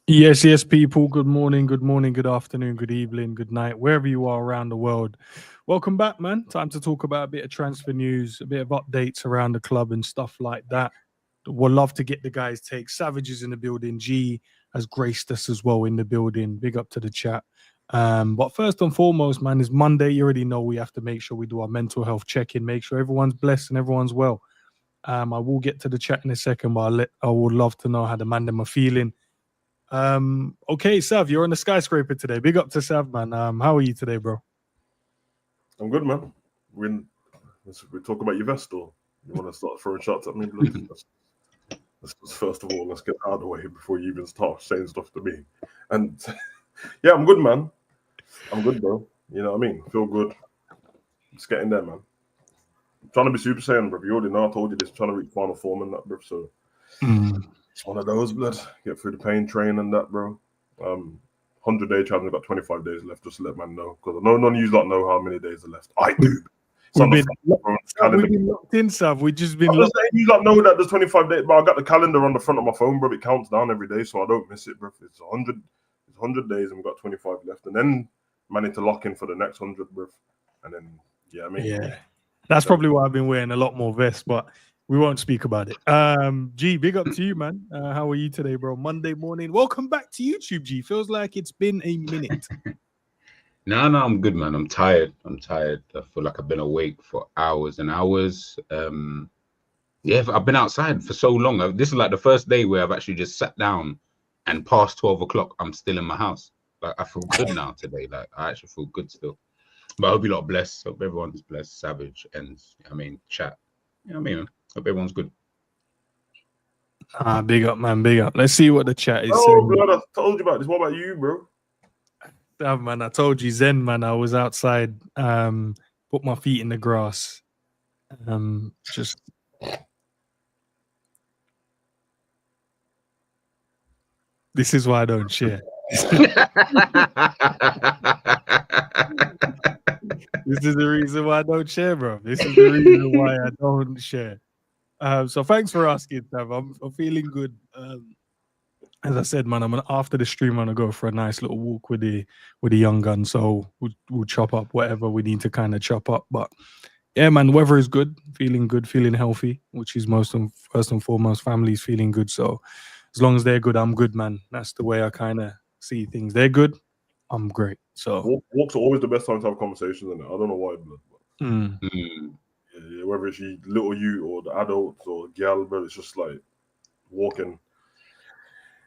Yes, yes, people. Good morning, good afternoon, good evening, good night, wherever you are around the world. Welcome back, man. Time to talk about a bit of transfer news, a bit of updates around the club and stuff like that. We'll love to get the guys' take. Savage is in the building. G has graced us as well in the building. Big up to the chat. But first and foremost, man, is Monday. You already know we have to make sure we do our mental health check-in, make sure everyone's blessed and everyone's well. I will get to the chat in a second, but I would love to know how the man them are feeling. Okay, Sav, you're on the skyscraper today. Big up to Sav, man. How are you today, bro? I'm good, man. We talk about your vest, or you want to start throwing shots at me, blood? First of all, let's get out of the way before you even start saying stuff to me. And yeah, I'm good, man. I'm good, bro. You know what I mean? Feel good. Just getting there, man. I'm trying to be Super Saiyan, bro. You already know I told you this. I'm trying to reach final form and that, bro. So Mm. it's one of those, blood. Get through the pain train and that, bro. 100-day challenge. I've got 25 days left. Just to let man know, because none of you don't know how many days are left. I do. It's We've on the been front, Sav, we've calendar. been locked in, Sav. We've just been I'm just locked. saying, you don't know that there's 25 days, but I got the calendar on the front of my phone, bro. It counts down every day, so I don't miss it, bro. It's 100 days, and we've got 25 left, and then managed to lock in for the next 100, bro. And then, yeah, I mean, Yeah, that's probably why I've been wearing a lot more vests, but we won't speak about it. G, big up to you, man. How are you today, bro? Monday morning. Welcome back to YouTube, G. Feels like it's been a minute. No, I'm good, man. I'm tired. I feel like I've been awake for hours and hours. Yeah, I've been outside for so long. This is like the first day where I've actually just sat down and past 12 o'clock, I'm still in my house. Like, I feel good now today. Like, I actually feel good still. But I hope you lot are blessed. Hope everyone's blessed. Savage and, chat. You know what I mean? Hope everyone's good. Big up, man. Big up. Let's see what the chat is oh, saying. blood, I told you about this. What about you, bro? Man, I told you, Zen, man. I was outside, put my feet in the grass. Just this is why I don't share. This is the reason why I don't share, bro. This is the reason why I don't share. So thanks for asking, Tav. I'm feeling good. As I said, man, after the stream, I'm gonna go for a nice little walk with the young gun. So we'll chop up whatever we need to kind of chop up. But yeah, man, weather is good, feeling healthy, which is first and foremost. Family's feeling good. So as long as they're good, I'm good, man. That's the way I kind of see things. They're good, I'm great. So Walks are always the best time to have conversations, and I don't know why, blood. mm, Yeah, whether it's little you or the adults or gal, bro, it's just like walking.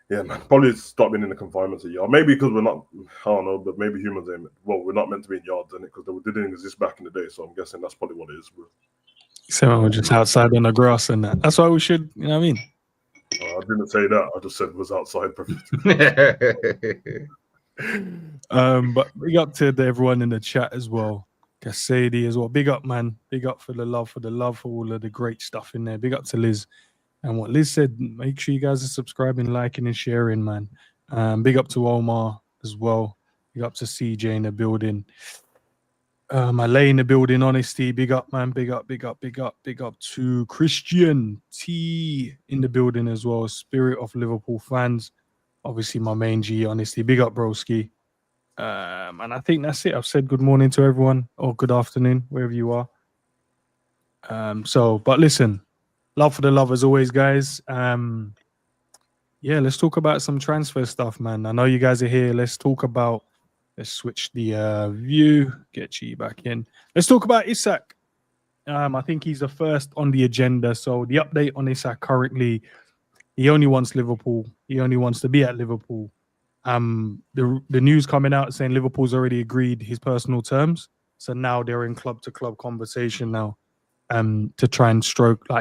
Yeah, man. Probably stop being in the confinements of yard. Maybe because we're not, I don't know, but maybe humans ain't. Well, we're not meant to be in yards, in it, because they didn't exist back in the day. So I'm guessing that's probably what it is, bro. so we're just outside on the grass and that. That's why we should, you know what I mean? I didn't say that. I just said it was outside. But big up to everyone in the chat as well. Cassady as well. Big up, man. Big up for the love, for all of the great stuff in there. Big up to Liz. And what Liz said, make sure you guys are subscribing, liking, and sharing, man. Big up to Omar as well. Big up to CJ in the building. Malay in the building, honesty. Big up, man. Big up, big up, big up, big up to Christian T in the building as well. Spirit of Liverpool fans. Obviously, my main G, honesty. Big up, broski. And I think that's it. I've said good morning to everyone or good afternoon, wherever you are. But listen, love for the love as always, guys. Yeah, let's talk about some transfer stuff, man. I know you guys are here. Let's switch the view, get you back in. Let's talk about Isak. I think he's the first on the agenda. So the update on Isak currently, he only wants Liverpool. He only wants to be at Liverpool. The news coming out saying Liverpool's already agreed his personal terms. So now they're in club to club conversation now, to try and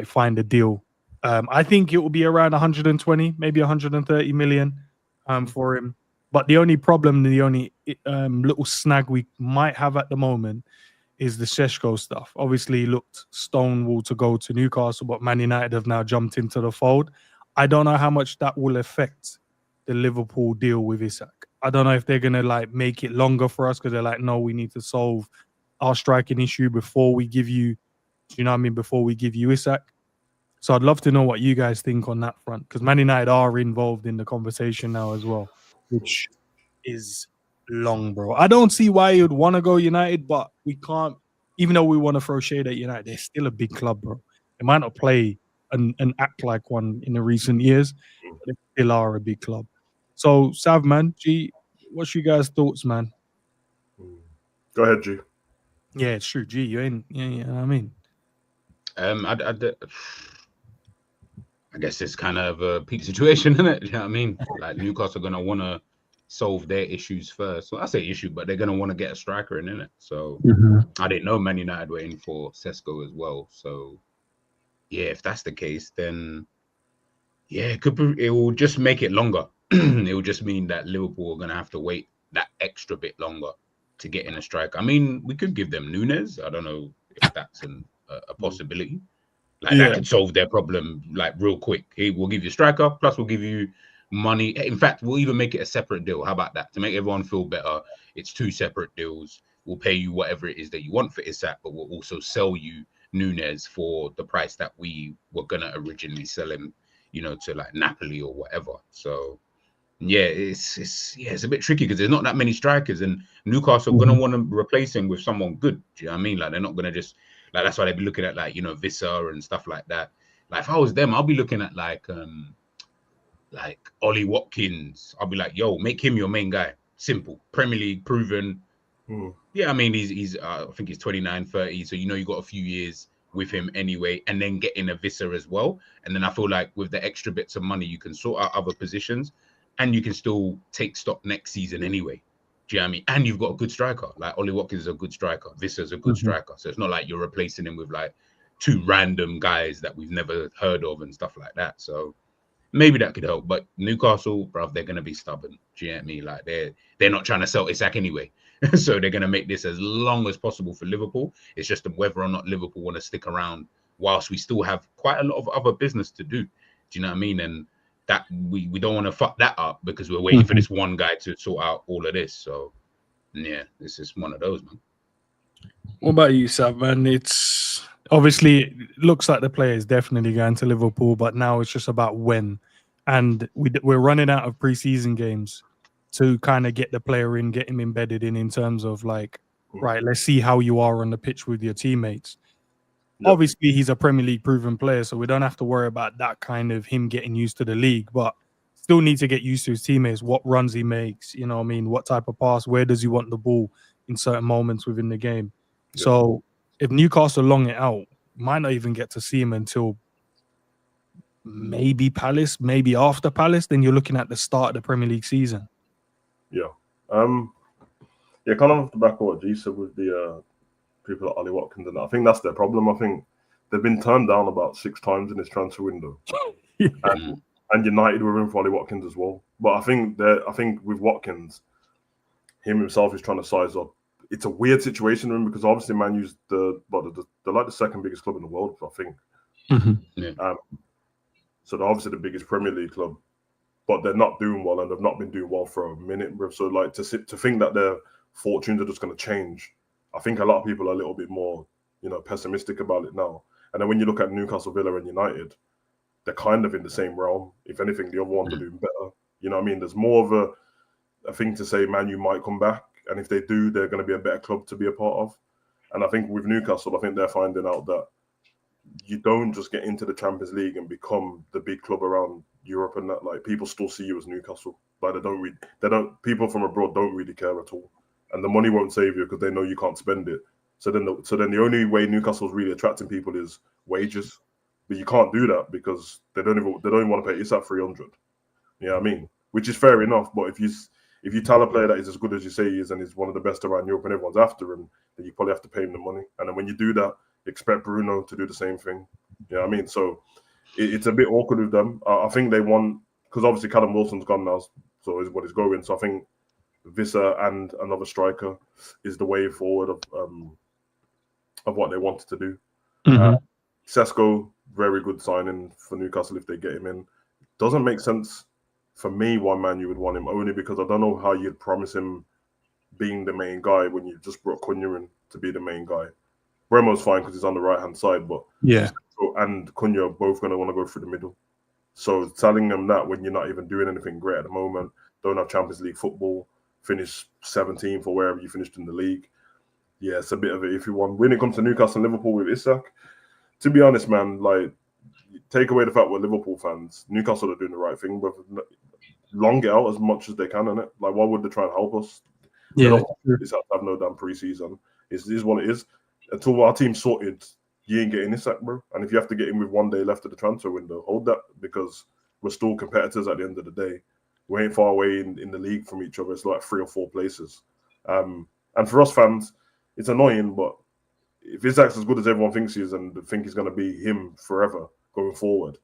find a deal. I think it will be around 120, maybe 130 million, for him. But the only problem, the only little snag we might have at the moment is the Šeško stuff. Obviously, he looked stonewall to go to Newcastle, but Man United have now jumped into the fold. I don't know how much that will affect the Liverpool deal with Isak. I don't know if they're gonna make it longer for us because they're like, no, we need to solve our striking issue before we give you, do you know what I mean? Before we give you Isak. So I'd love to know what you guys think on that front, because Man United are involved in the conversation now as well, which is long, bro. I don't see why you'd want to go United, but we can't. Even though we want to throw shade at United, they're still a big club, bro. They might not play and act like one in the recent years, but they still are a big club. So, Sav, man, G, what's your guys' thoughts, man? Go ahead, G. Yeah, it's true. G, you ain't, yeah, you know what I mean? I guess it's kind of a peak situation, isn't it? You know what I mean? Like Newcastle are gonna want to solve their issues first. Well, I say issue, but they're gonna want to get a striker in it. So I didn't know Man United were in for Sesko as well. So yeah, if that's the case, then yeah, it will just make it longer. It will just mean that Liverpool are gonna have to wait that extra bit longer to get in a striker. I mean, we could give them Nunes. I don't know if that's a possibility. Like that could solve their problem like real quick. Hey, we'll give you a striker, plus we'll give you money. In fact, we'll even make it a separate deal. How about that? To make everyone feel better, it's 2 separate deals. We'll pay you whatever it is that you want for Isak, but we'll also sell you Nunes for the price that we were gonna originally sell him, you know, to like Napoli or whatever. So yeah, it's a bit tricky because there's not that many strikers, and Newcastle are gonna want to replace him with someone good. Do you know what I mean? Like they're not gonna just like that's why they'd be looking at like, you know, Vissa and stuff like that. Like if I was them, I'll be looking at like Ollie Watkins. I'll be like, yo, make him your main guy. Simple, Premier League proven. Yeah, I mean he's I think he's 29, 30, so you know you got a few years with him anyway, and then get in a Vissa as well. And then I feel like with the extra bits of money, you can sort out other positions. And you can still take stock next season anyway. Do you know what I mean? And you've got a good striker. Like Ollie Watkins is a good striker. Vissa's a good striker. So it's not like you're replacing him with like 2 random guys that we've never heard of and stuff like that. So maybe that could help. But Newcastle, bruv, they're gonna be stubborn. Do you know what I mean? Like they're not trying to sell Isak anyway. So they're gonna make this as long as possible for Liverpool. It's just whether or not Liverpool want to stick around whilst we still have quite a lot of other business to do. Do you know what I mean? And that we don't want to fuck that up because we're waiting for this one guy to sort out all of this. So yeah, this is one of those, man. What about you, Sav, man? It's obviously it looks like the player is definitely going to Liverpool, but now it's just about when. And we're running out of preseason games to kind of get the player in, get him embedded in terms of like, right, let's see how you are on the pitch with your teammates. Obviously, he's a Premier League proven player, so we don't have to worry about that kind of him getting used to the league, but still need to get used to his teammates, what runs he makes, you know what I mean, what type of pass, where does he want the ball in certain moments within the game. So if Newcastle long it out, might not even get to see him until maybe Palace, maybe after Palace, then you're looking at the start of the Premier League season. Yeah, kind of off the back of what G said with the people like Ollie Watkins and that. I think that's their problem. I think they've been turned down about 6 times in this transfer window, and United were in for Ollie Watkins as well. But I think with Watkins, him himself is trying to size up. It's a weird situation for him because obviously Man U's they're like the 2nd biggest club in the world, I think. So they're obviously the biggest Premier League club, but they're not doing well, and they've not been doing well for a minute, bro. So like to think that their fortunes are just going to change, I think a lot of people are a little bit more, you know, pessimistic about it now. And then when you look at Newcastle, Villa, and United, they're kind of in the same realm. If anything, the other ones are doing better. You know what I mean? There's more of a thing to say, Man U might come back, and if they do, they're going to be a better club to be a part of. And I think with Newcastle, I think they're finding out that you don't just get into the Champions League and become the big club around Europe and that. Like people still see you as Newcastle. Like people from abroad don't really care at all, and the money won't save you because they know you can't spend it. So then the only way Newcastle's really attracting people is wages, but you can't do that because they don't even want to pay Isak 300. You know what I mean? Which is fair enough, but if you tell a player that is as good as you say he is and is one of the best around Europe and everyone's after him, then you probably have to pay him the money. And then when you do that, expect Bruno to do the same thing. You know what I mean? So it's a bit awkward with them. I think they want, because obviously Callum Wilson's gone now, so is what he's going. So I think Vissa and another striker is the way forward of what they wanted to do. Sesko, very good signing for Newcastle if they get him in. Doesn't make sense for me why Man U would want him, only because I don't know how you'd promise him being the main guy when you just brought Cunha in to be the main guy. Bremo's fine because he's on the right-hand side, but and Cunha are both going to want to go through the middle. So telling them that when you're not even doing anything great at the moment, don't have Champions League football, finish 17th or wherever you finished in the league, yeah, it's a bit of an iffy one. When it comes to Newcastle and Liverpool with Isak, to be honest, man, like, take away the fact we're Liverpool fans, Newcastle are doing the right thing, but long it out as much as they can, innit? Like, why would they try and help us? Yeah, They don't want Isak to have no damn pre-season. It is what it is. Until our team's sorted, you ain't getting Isak, bro. And if you have to get him with 1 day left of the transfer window, hold that, because we're still competitors at the end of the day. We ain't far away in the league from each other. It's like 3 or 4 places. And for us fans, it's annoying, but if Isak's as good as everyone thinks he is and think he's going to be him forever going forward,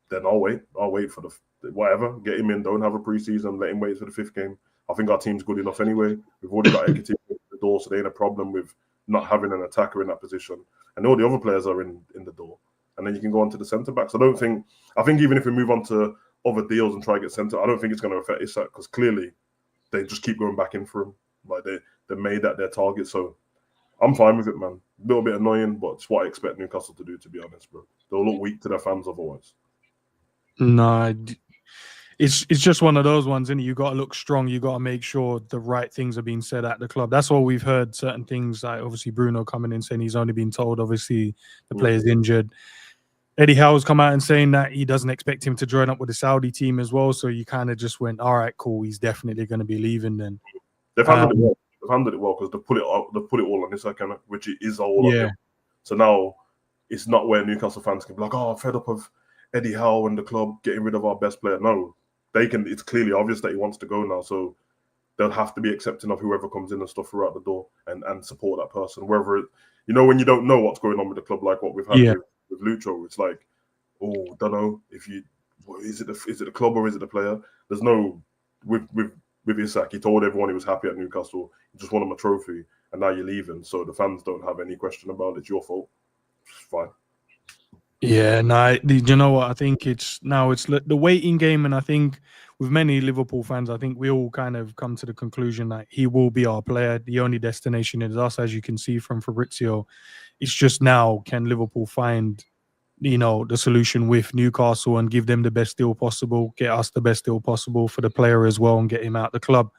then I'll wait. I'll wait for the whatever. Get him in. Don't have a pre-season. Let him wait for the 5th game. I think our team's good enough anyway. We've already got Ekiti at the door, so they ain't a problem with not having an attacker in that position. And all the other players are in the door. And then you can go on to the centre-backs. I think even if we move on to other deals and try to get centre, I don't think it's going to affect Isak, because clearly they just keep going back in for him. Like, they made that their target. So I'm fine with it, man. A little bit annoying, but it's what I expect Newcastle to do, to be honest, bro. They'll look weak to their fans otherwise. no, it's just one of those ones, and you got to look strong. You got to make sure the right things are being said at the club. That's why we've heard certain things, like obviously Bruno coming in saying he's only been told, obviously, the player's injured. Eddie Howe's come out and saying that he doesn't expect him to join up with the Saudi team as well. So you kind of just went, all right, cool. He's definitely going to be leaving then. They've handled it well. They've handled it well because they put it all on Isak, which it is all on him. So now it's not where Newcastle fans can be like, oh, I'm fed up of Eddie Howe and the club getting rid of our best player. No, they can. It's clearly obvious that he wants to go now. So they'll have to be accepting of whoever comes in and stuff throughout the door and support that person. Wherever it, when you don't know what's going on with the club, like what we've had with Lucho, it's like, oh, don't know if you is it the club or is it the player? There's no with Isak. He told everyone he was happy at Newcastle. He just won him a trophy, and now you're leaving. So the fans don't have any question about it. It's your fault. It's fine. Yeah, no, you know what? I think it's the waiting game, and I think with many Liverpool fans, I think we all kind of come to the conclusion that he will be our player. The only destination is us, as you can see from Fabrizio. It's just now, can Liverpool find, the solution with Newcastle and give them the best deal possible, get us the best deal possible for the player as well, and get him out the club.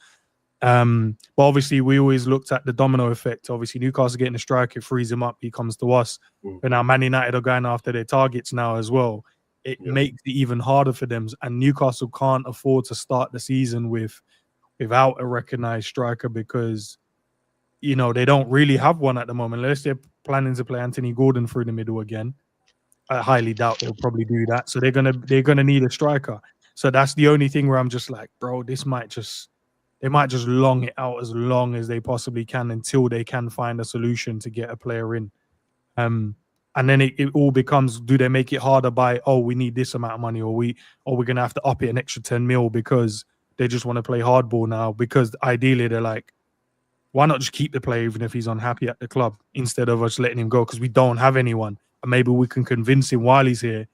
But obviously, we always looked at the domino effect. Obviously, Newcastle getting a striker, it frees him up, he comes to us. But now Man United are going after their targets now as well. It makes it even harder for them. And Newcastle can't afford to start the season without a recognised striker, because, they don't really have one at the moment. Unless they're planning to play Anthony Gordon through the middle again. I highly doubt they'll probably do that. So they're gonna need a striker. So that's the only thing where I'm just like, bro, they might just long it out as long as they possibly can until they can find a solution to get a player in. And then it all becomes, do they make it harder by, we need this amount of money, or we're gonna have to up it an extra 10 mil because they just want to play hardball now, because ideally they're like, why not just keep the player even if he's unhappy at the club, instead of us letting him go because we don't have anyone. And maybe we can convince him while he's here,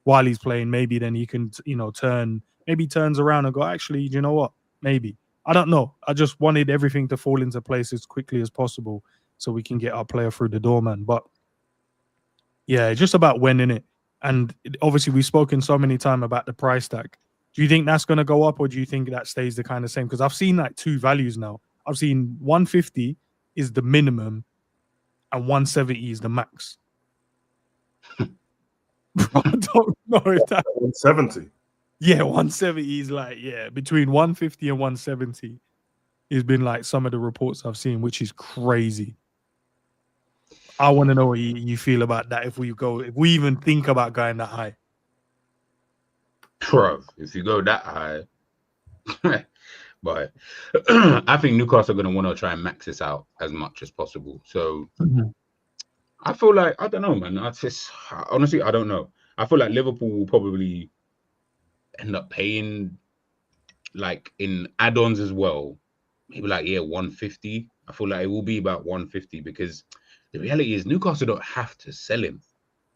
while he's playing, maybe then he can, turns around and go, actually, you know what? Maybe. I don't know. I just wanted everything to fall into place as quickly as possible so we can get our player through the door, man. But yeah, it's just about when, innit? And obviously we've spoken so many times about the price tag. Do you think that's going to go up, or do you think that stays the kind of same? Because I've seen like 2 values now. I've seen 150 is the minimum and 170 is the max. I don't know if that 170. Yeah, 170 is like, between 150 and 170 has been like some of the reports I've seen, which is crazy. I want to know what you feel about that, if we even think about going that high. Bro, if you go that high, but I think Newcastle are going to want to try and max this out as much as possible. So I feel like, I don't know, man. Honestly, I don't know. I feel like Liverpool will probably end up paying, like, in add-ons as well, maybe like 150. I feel like it will be about 150, because the reality is Newcastle don't have to sell him.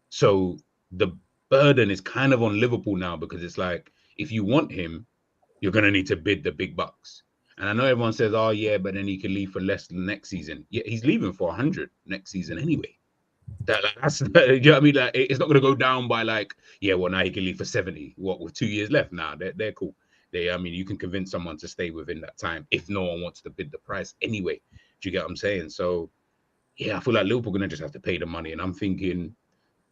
So the burden is kind of on Liverpool now, because it's like, if you want him, you're going to need to bid the big bucks. And I know everyone says, but then he can leave for less than next season. Yeah, he's leaving for 100 next season anyway. That's you know what I mean. Like, it's not going to go down by like, yeah, well now he can leave for 70. What with 2 years left? Nah, they're cool. I mean, you can convince someone to stay within that time if no one wants to bid the price anyway. Do you get what I'm saying? So yeah, I feel like Liverpool gonna just have to pay the money, and I'm thinking,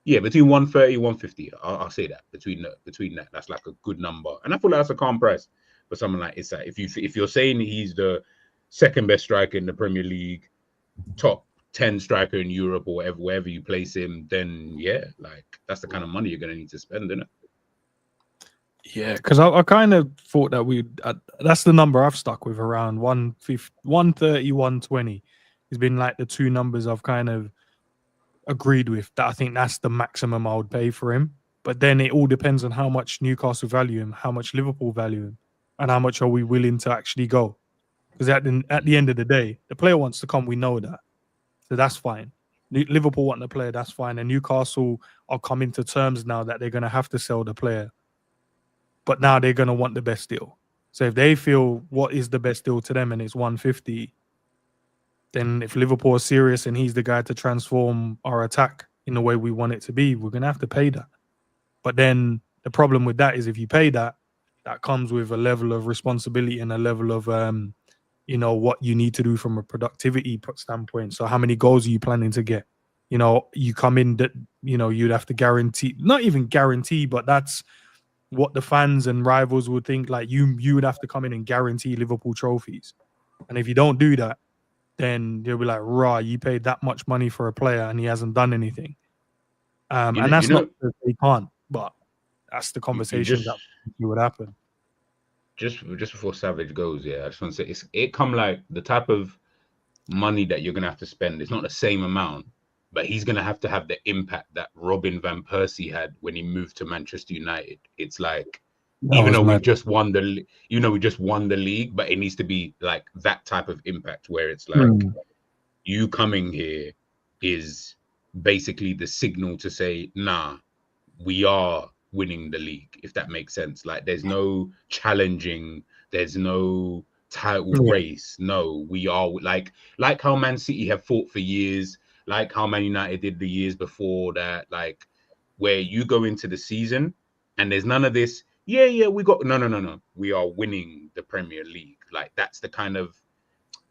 yeah, between 130, 150. I'll say that between that, that's like a good number, and I feel like that's a calm price for someone like Isak. If you're saying he's the second best striker in the Premier League, top 10 striker in Europe or wherever you place him, then yeah, like that's the kind of money you're gonna need to spend, isn't it? Yeah, because I kind of thought that that's the number I've stuck with, around 130, 120. It's been like the two numbers I've kind of agreed with, that I think that's the maximum I would pay for him. But then it all depends on how much Newcastle value him, how much Liverpool value him, and how much are we willing to actually go. Because at the end of the day, the player wants to come, we know that. So that's fine. Liverpool want the player, that's fine. And Newcastle are coming to terms now that they're going to have to sell the player. But now they're going to want the best deal. So if they feel what is the best deal to them and it's 150, then if Liverpool are serious and he's the guy to transform our attack in the way we want it to be, we're going to have to pay that. But then the problem with that is if you pay that, that comes with a level of responsibility and a level of, what you need to do from a productivity standpoint. So how many goals are you planning to get? You come in that, you'd have to guarantee, not even guarantee, but that's what the fans and rivals would think. Like you would have to come in and guarantee Liverpool trophies. And if you don't do that, then they'll be like, rah, you paid that much money for a player and he hasn't done anything. And that's not that they can't, but that's the conversation that would happen. Just before Savage goes, yeah, I just want to say it come like the type of money that you're gonna have to spend. It's not the same amount, but he's gonna have to have the impact that Robin van Persie had when he moved to Manchester United. It's like even though we just won the league, but it needs to be like that type of impact where it's like you coming here is basically the signal to say, nah, we are winning the league, if that makes sense. Like there's no challenging, there's no title race. No, we are like how Man City have fought for years, like how Man United did the years before that, like where you go into the season and there's none of this, we got no. We are winning the Premier League. Like that's the kind of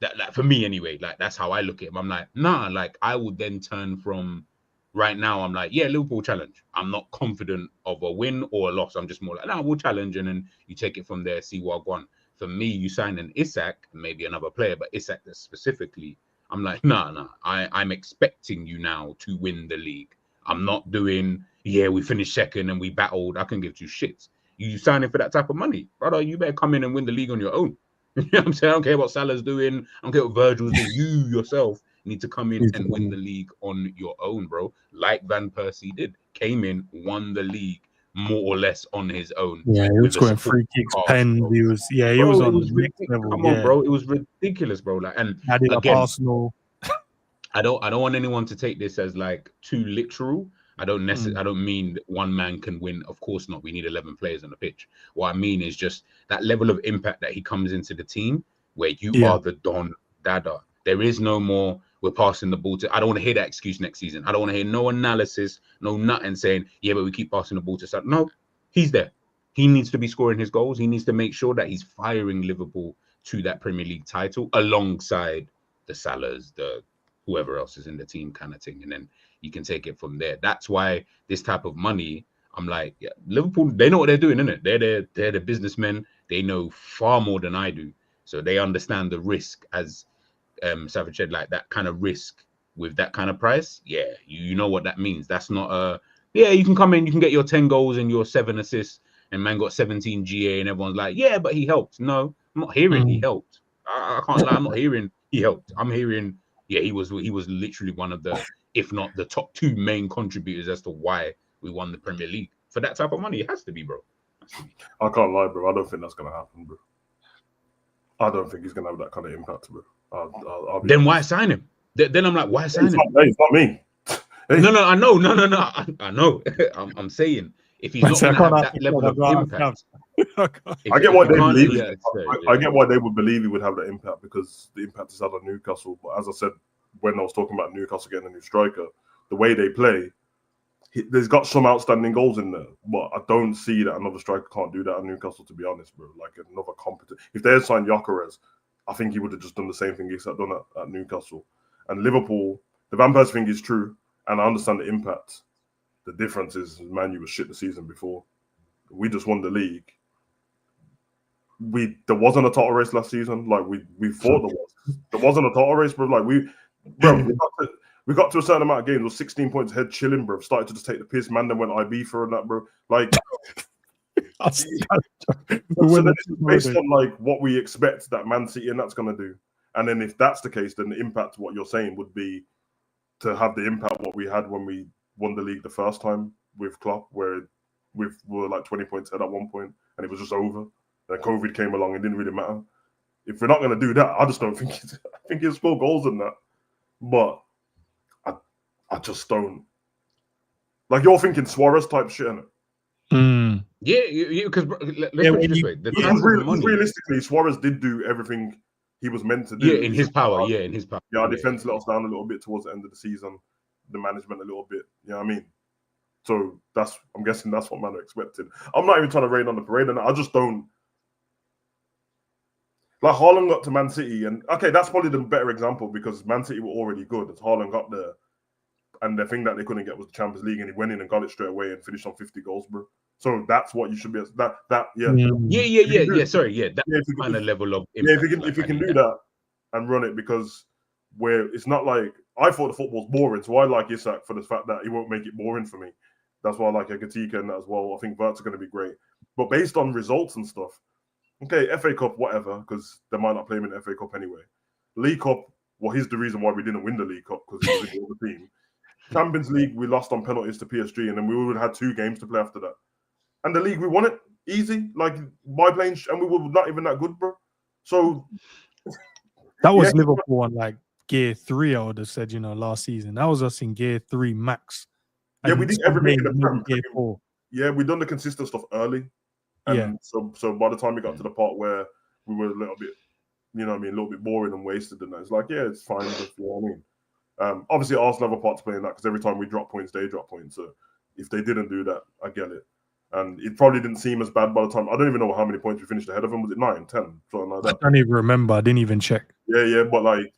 that, like for me anyway, like that's how I look at it. I'm like, nah, like I would then turn from right now, I'm like, yeah, Liverpool challenge. I'm not confident of a win or a loss. I'm just more like, nah, we'll challenge, and then you take it from there, see what won. For me, you sign an Isak, maybe another player, but Isak specifically, I'm like, nah. I'm expecting you now to win the league. I'm not doing, we finished second and we battled. I can give two shits. You signing for that type of money, brother, you better come in and win the league on your own. You know what I'm saying? I don't care what Salah's doing. I don't care what Virgil's doing. You yourself need to come in and win the league on your own, bro. Like Van Persie did. Came in, won the league more or less on his own. Yeah, he was scoring free kicks, pens. He was, he was on the next level. Come on, bro. It was ridiculous, bro. Like, and added again, Arsenal. I don't want anyone to take this as like too literal. I don't mean that one man can win. Of course not. We need 11 players on the pitch. What I mean is just that level of impact that he comes into the team where you are the Don Dada. There is no more, we're passing the ball to. I don't want to hear that excuse next season. I don't want to hear no analysis, no nothing saying, but we keep passing the ball to Salah. No, he's there. He needs to be scoring his goals. He needs to make sure that he's firing Liverpool to that Premier League title alongside the Salahs, the whoever else is in the team kind of thing. And then you can take it from there. That's why this type of money, I'm like, Liverpool, they know what they're doing, innit? They're the businessmen. They know far more than I do. So they understand the risk, as Savage said, like that kind of risk with that kind of price. Yeah, you know what that means. That's not you can come in, you can get your 10 goals and your 7 assists, and man got 17 GA, and everyone's like, but he helped. No, I'm not hearing he helped. I can't lie, I'm not hearing he helped. I'm hearing, he was literally one of the, if not the top 2 main contributors as to why we won the Premier League. For that type of money, it has to be, bro. I can't lie, bro. I don't think that's going to happen, bro. I don't think he's going to have that kind of impact, bro. I'll then why sign him? Then I'm like, why sign him? It's not me. No, I know. I know. I'm saying if he's not going to have that level of impact. I get why they believe. I get why they would believe he would have that impact, because the impact is had on Newcastle. But as I said, when I was talking about Newcastle getting a new striker, the way they play, there's got some outstanding goals in there, but I don't see that another striker can't do that at Newcastle, to be honest, bro. Like another competent. If they had signed Gyökeres, I think he would have just done the same thing Isak done at Newcastle. And Liverpool, the Van Persie thing is true, and I understand the impact. The difference is Man U was shit the season before. We just won the league. There wasn't a title race last season. Like we thought there was. There wasn't a title race, bro. Like we got to a certain amount of games. Was 16 points ahead, chilling, bro. Started to just take the piss. Man, then went IB for that, bro. Like, so then it's based on like what we expect that Man City and that's gonna do. And then if that's the case, then the impact, what you're saying, would be to have the impact what we had when we won the league the first time with Klopp, where we were like 20 points ahead at one point, and it was just over. Then COVID came along, and it didn't really matter. If we're not going to do that, I just don't think I think he'll score goals in that. But I just don't. Like, you're thinking Suarez type shit, innit? Yeah, because let's put it this way: the type of money. Realistically, Suarez did do everything he was meant to do. Yeah, in his power. Yeah, in his power. Yeah, our defense let us down a little bit towards the end of the season. The management a little bit. You know what I mean? So I'm guessing that's what man are expected. I'm not even trying to rain on the parade, and I just don't. Like, Haaland got to Man City, and okay, that's probably the better example because Man City were already good as Haaland got there, and the thing that they couldn't get was the Champions League, and he went in and got it straight away and finished on 50 goals, bro. So that's what you should be. That Sorry, that kind of level of impact. If you can do that and run it, because where it's not like I thought the football's boring, so I like Isak for the fact that he won't make it boring for me. That's why I like Egatika and that as well. I think Vert's are going to be great, but based on results and stuff. Okay, FA Cup, whatever, because they might not play him in the FA Cup anyway. League Cup, well, here's the reason why we didn't win the League Cup, because he was in the team. Champions League, we lost on penalties to PSG, and then we would have had 2 games to play after that. And the league, we won it easy, like by playing, and we were not even that good, bro. So that was Liverpool on like gear 3, I would have said, last season. That was us in gear 3 max. Yeah, we did everything in the gear 4. Yeah, we done the consistent stuff early. And so by the time we got to the part where we were a little bit, a little bit boring and wasted, and that, it's like, yeah, it's fine. Just, you know what I mean? Obviously, Arsenal have a part to play in that because every time we drop points, they drop points. So if they didn't do that, I get it. And it probably didn't seem as bad by the time. I don't even know how many points we finished ahead of them. Was it 9, 10, something like that? I don't even remember. I didn't even check. Yeah. But like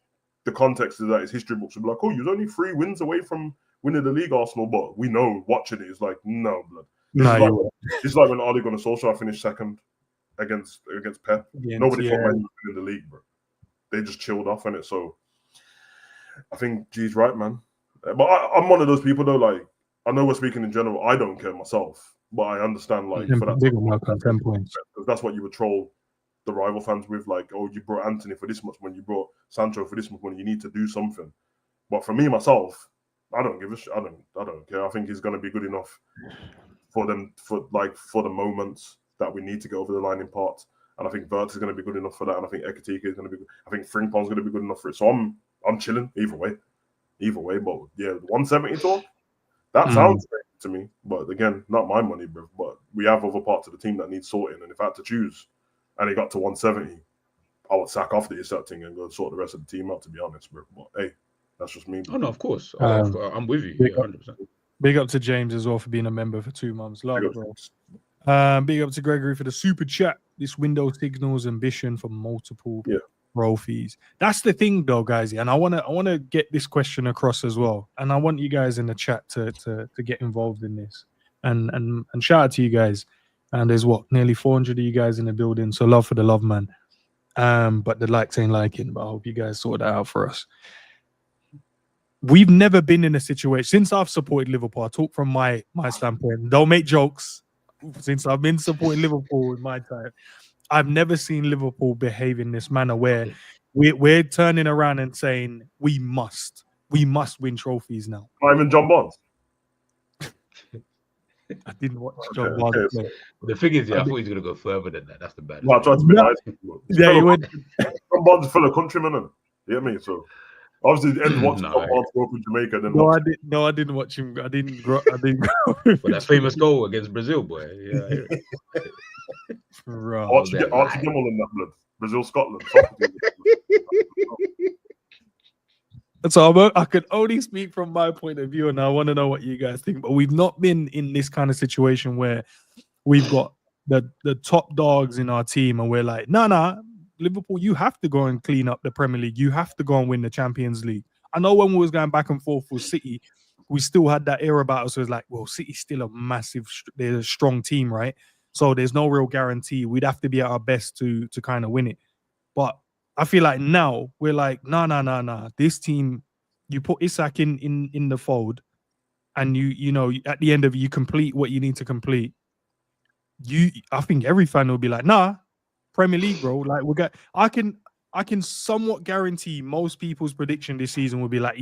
the context is that his history books would be like, oh, you're only 3 wins away from winning the league, Arsenal. But we know watching it is like, no, blood. It's like when Ole Gunnar Solskjaer finished second against Pep. Nobody thought Man U was winning the league, bro. They just chilled off on it. So I think G's right, man. But I'm one of those people though. Like, I know we're speaking in general. I don't care myself, but I understand like for that 10 points, because that's what you would troll the rival fans with. Like, oh, you brought Anthony for this much when you brought Sancho for this much when you need to do something. But for me myself, I don't give a shit. I don't care. I think he's going to be good enough for them for the moments that we need to get over the line in parts. And I think Vert is going to be good enough for that. And I think Egatika is going to be good. I think Frimpong's going to be good enough for it. So I'm chilling either way. But yeah, 170 talk, that sounds great to me. But again, not my money, bro. But we have other parts of the team that need sorting. And if I had to choose and it got to 170, I would sack off the Isak thing and go sort the rest of the team out, to be honest, bro. But hey, that's just me. Oh no, of course. I'm with you. 100%. Big up to James as well for being a member for 2 months. Love it, bro. Big up to Gregory for the super chat. This window signals ambition for multiple trophies. That's the thing, though, guys. And I wanna get this question across as well. And I want you guys in the chat to get involved in this. And shout out to you guys. And there's nearly 400 of you guys in the building. So love for the love, man. But the likes ain't liking. But I hope you guys sort that out for us. We've never been in a situation since I've supported Liverpool. I talk from my standpoint. Don't make jokes. Since I've been supporting Liverpool in my time, I've never seen Liverpool behave in this manner where we're turning around and saying we must win trophies now. Not even John Barnes. I didn't watch John Barnes play. The thing is, I thought he was going to go further than that. That's the bad. No, I tried to be nice. Yeah, he went. John Barnes is full of countrymen, isn't it? You get me? So. Obviously, the end watching John Barnes go from Jamaica. I didn't watch him. I didn't grow. But that famous goal against Brazil, boy. Yeah. Archie Gemmell in that blood. Brazil, Scotland. So I could only speak from my point of view, and I want to know what you guys think. But we've not been in this kind of situation where we've got the top dogs in our team, and we're like, no, Liverpool, you have to go and clean up the Premier League. You have to go and win the Champions League. I know when we was going back and forth with City, we still had that era about us. So it's like, well, City's still a massive, they're a strong team, right? So there's no real guarantee. We'd have to be at our best to kind of win it. But I feel like now we're like, no. This team, you put Isak in the fold, and you know, at the end of it, you complete what you need to complete. I think every fan will be like, nah, Premier League, bro. Like I can somewhat guarantee most people's prediction this season will be like,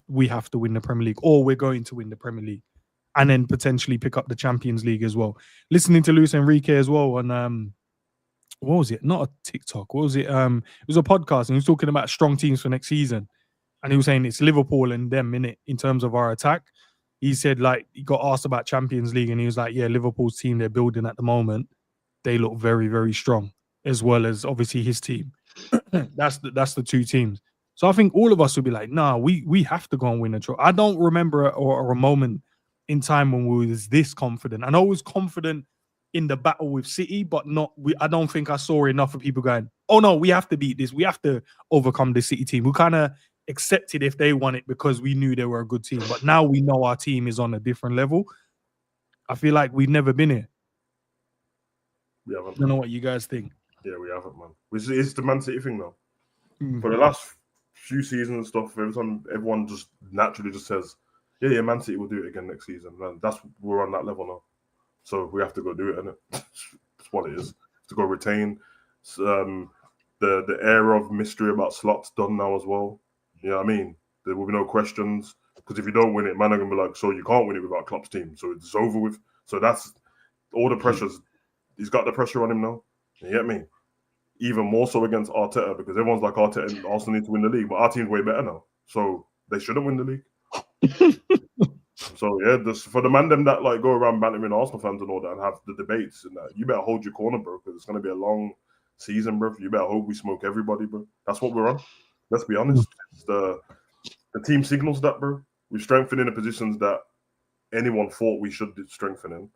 we have to win the Premier League, or we're going to win the Premier League, and then potentially pick up the Champions League as well. Listening to Luis Enrique as well on what was it? Not a TikTok. What was it? It was a podcast, and he was talking about strong teams for next season. And he was saying it's Liverpool and them in terms of our attack. He said, like, he got asked about Champions League, and he was like, yeah, Liverpool's team they're building at the moment, they look very, very strong, as well as obviously his team. That's the two teams. So I think all of us would be like, nah, we have to go and win a trophy. I don't remember a moment in time when we was this confident. I know I was confident in the battle with City, but I don't think I saw enough of people going, oh no, we have to beat this. We have to overcome the City team. We kind of accepted if they won it because we knew they were a good team. But now we know our team is on a different level. I feel like we've never been here. We haven't. I don't know what you guys think. Yeah, we haven't, man. It's the Man City thing though. For the last few seasons and stuff, everyone just naturally just says, yeah, Man City will do it again next season. And we're on that level now. So we have to go do it, and it's what it is. To go retain. The era of mystery about slots done now as well. You know what I mean? There will be no questions, because if you don't win it, man are gonna be like, so you can't win it without Klopp's team. So it's over with. So that's all the pressures. He's got the pressure on him now. You get me? Even more so against Arteta, because everyone's like, Arteta and Arsenal need to win the league, but our team's way better now. So they shouldn't win the league. So yeah, for the man them that like go around bantering Arsenal fans and all that and have the debates and that, you better hold your corner, bro, because it's gonna be a long season, bro. You better hope we smoke everybody, bro. That's what we're on. Let's be honest. It's the team signals that, bro. We're strengthening the positions that anyone thought we should strengthen in.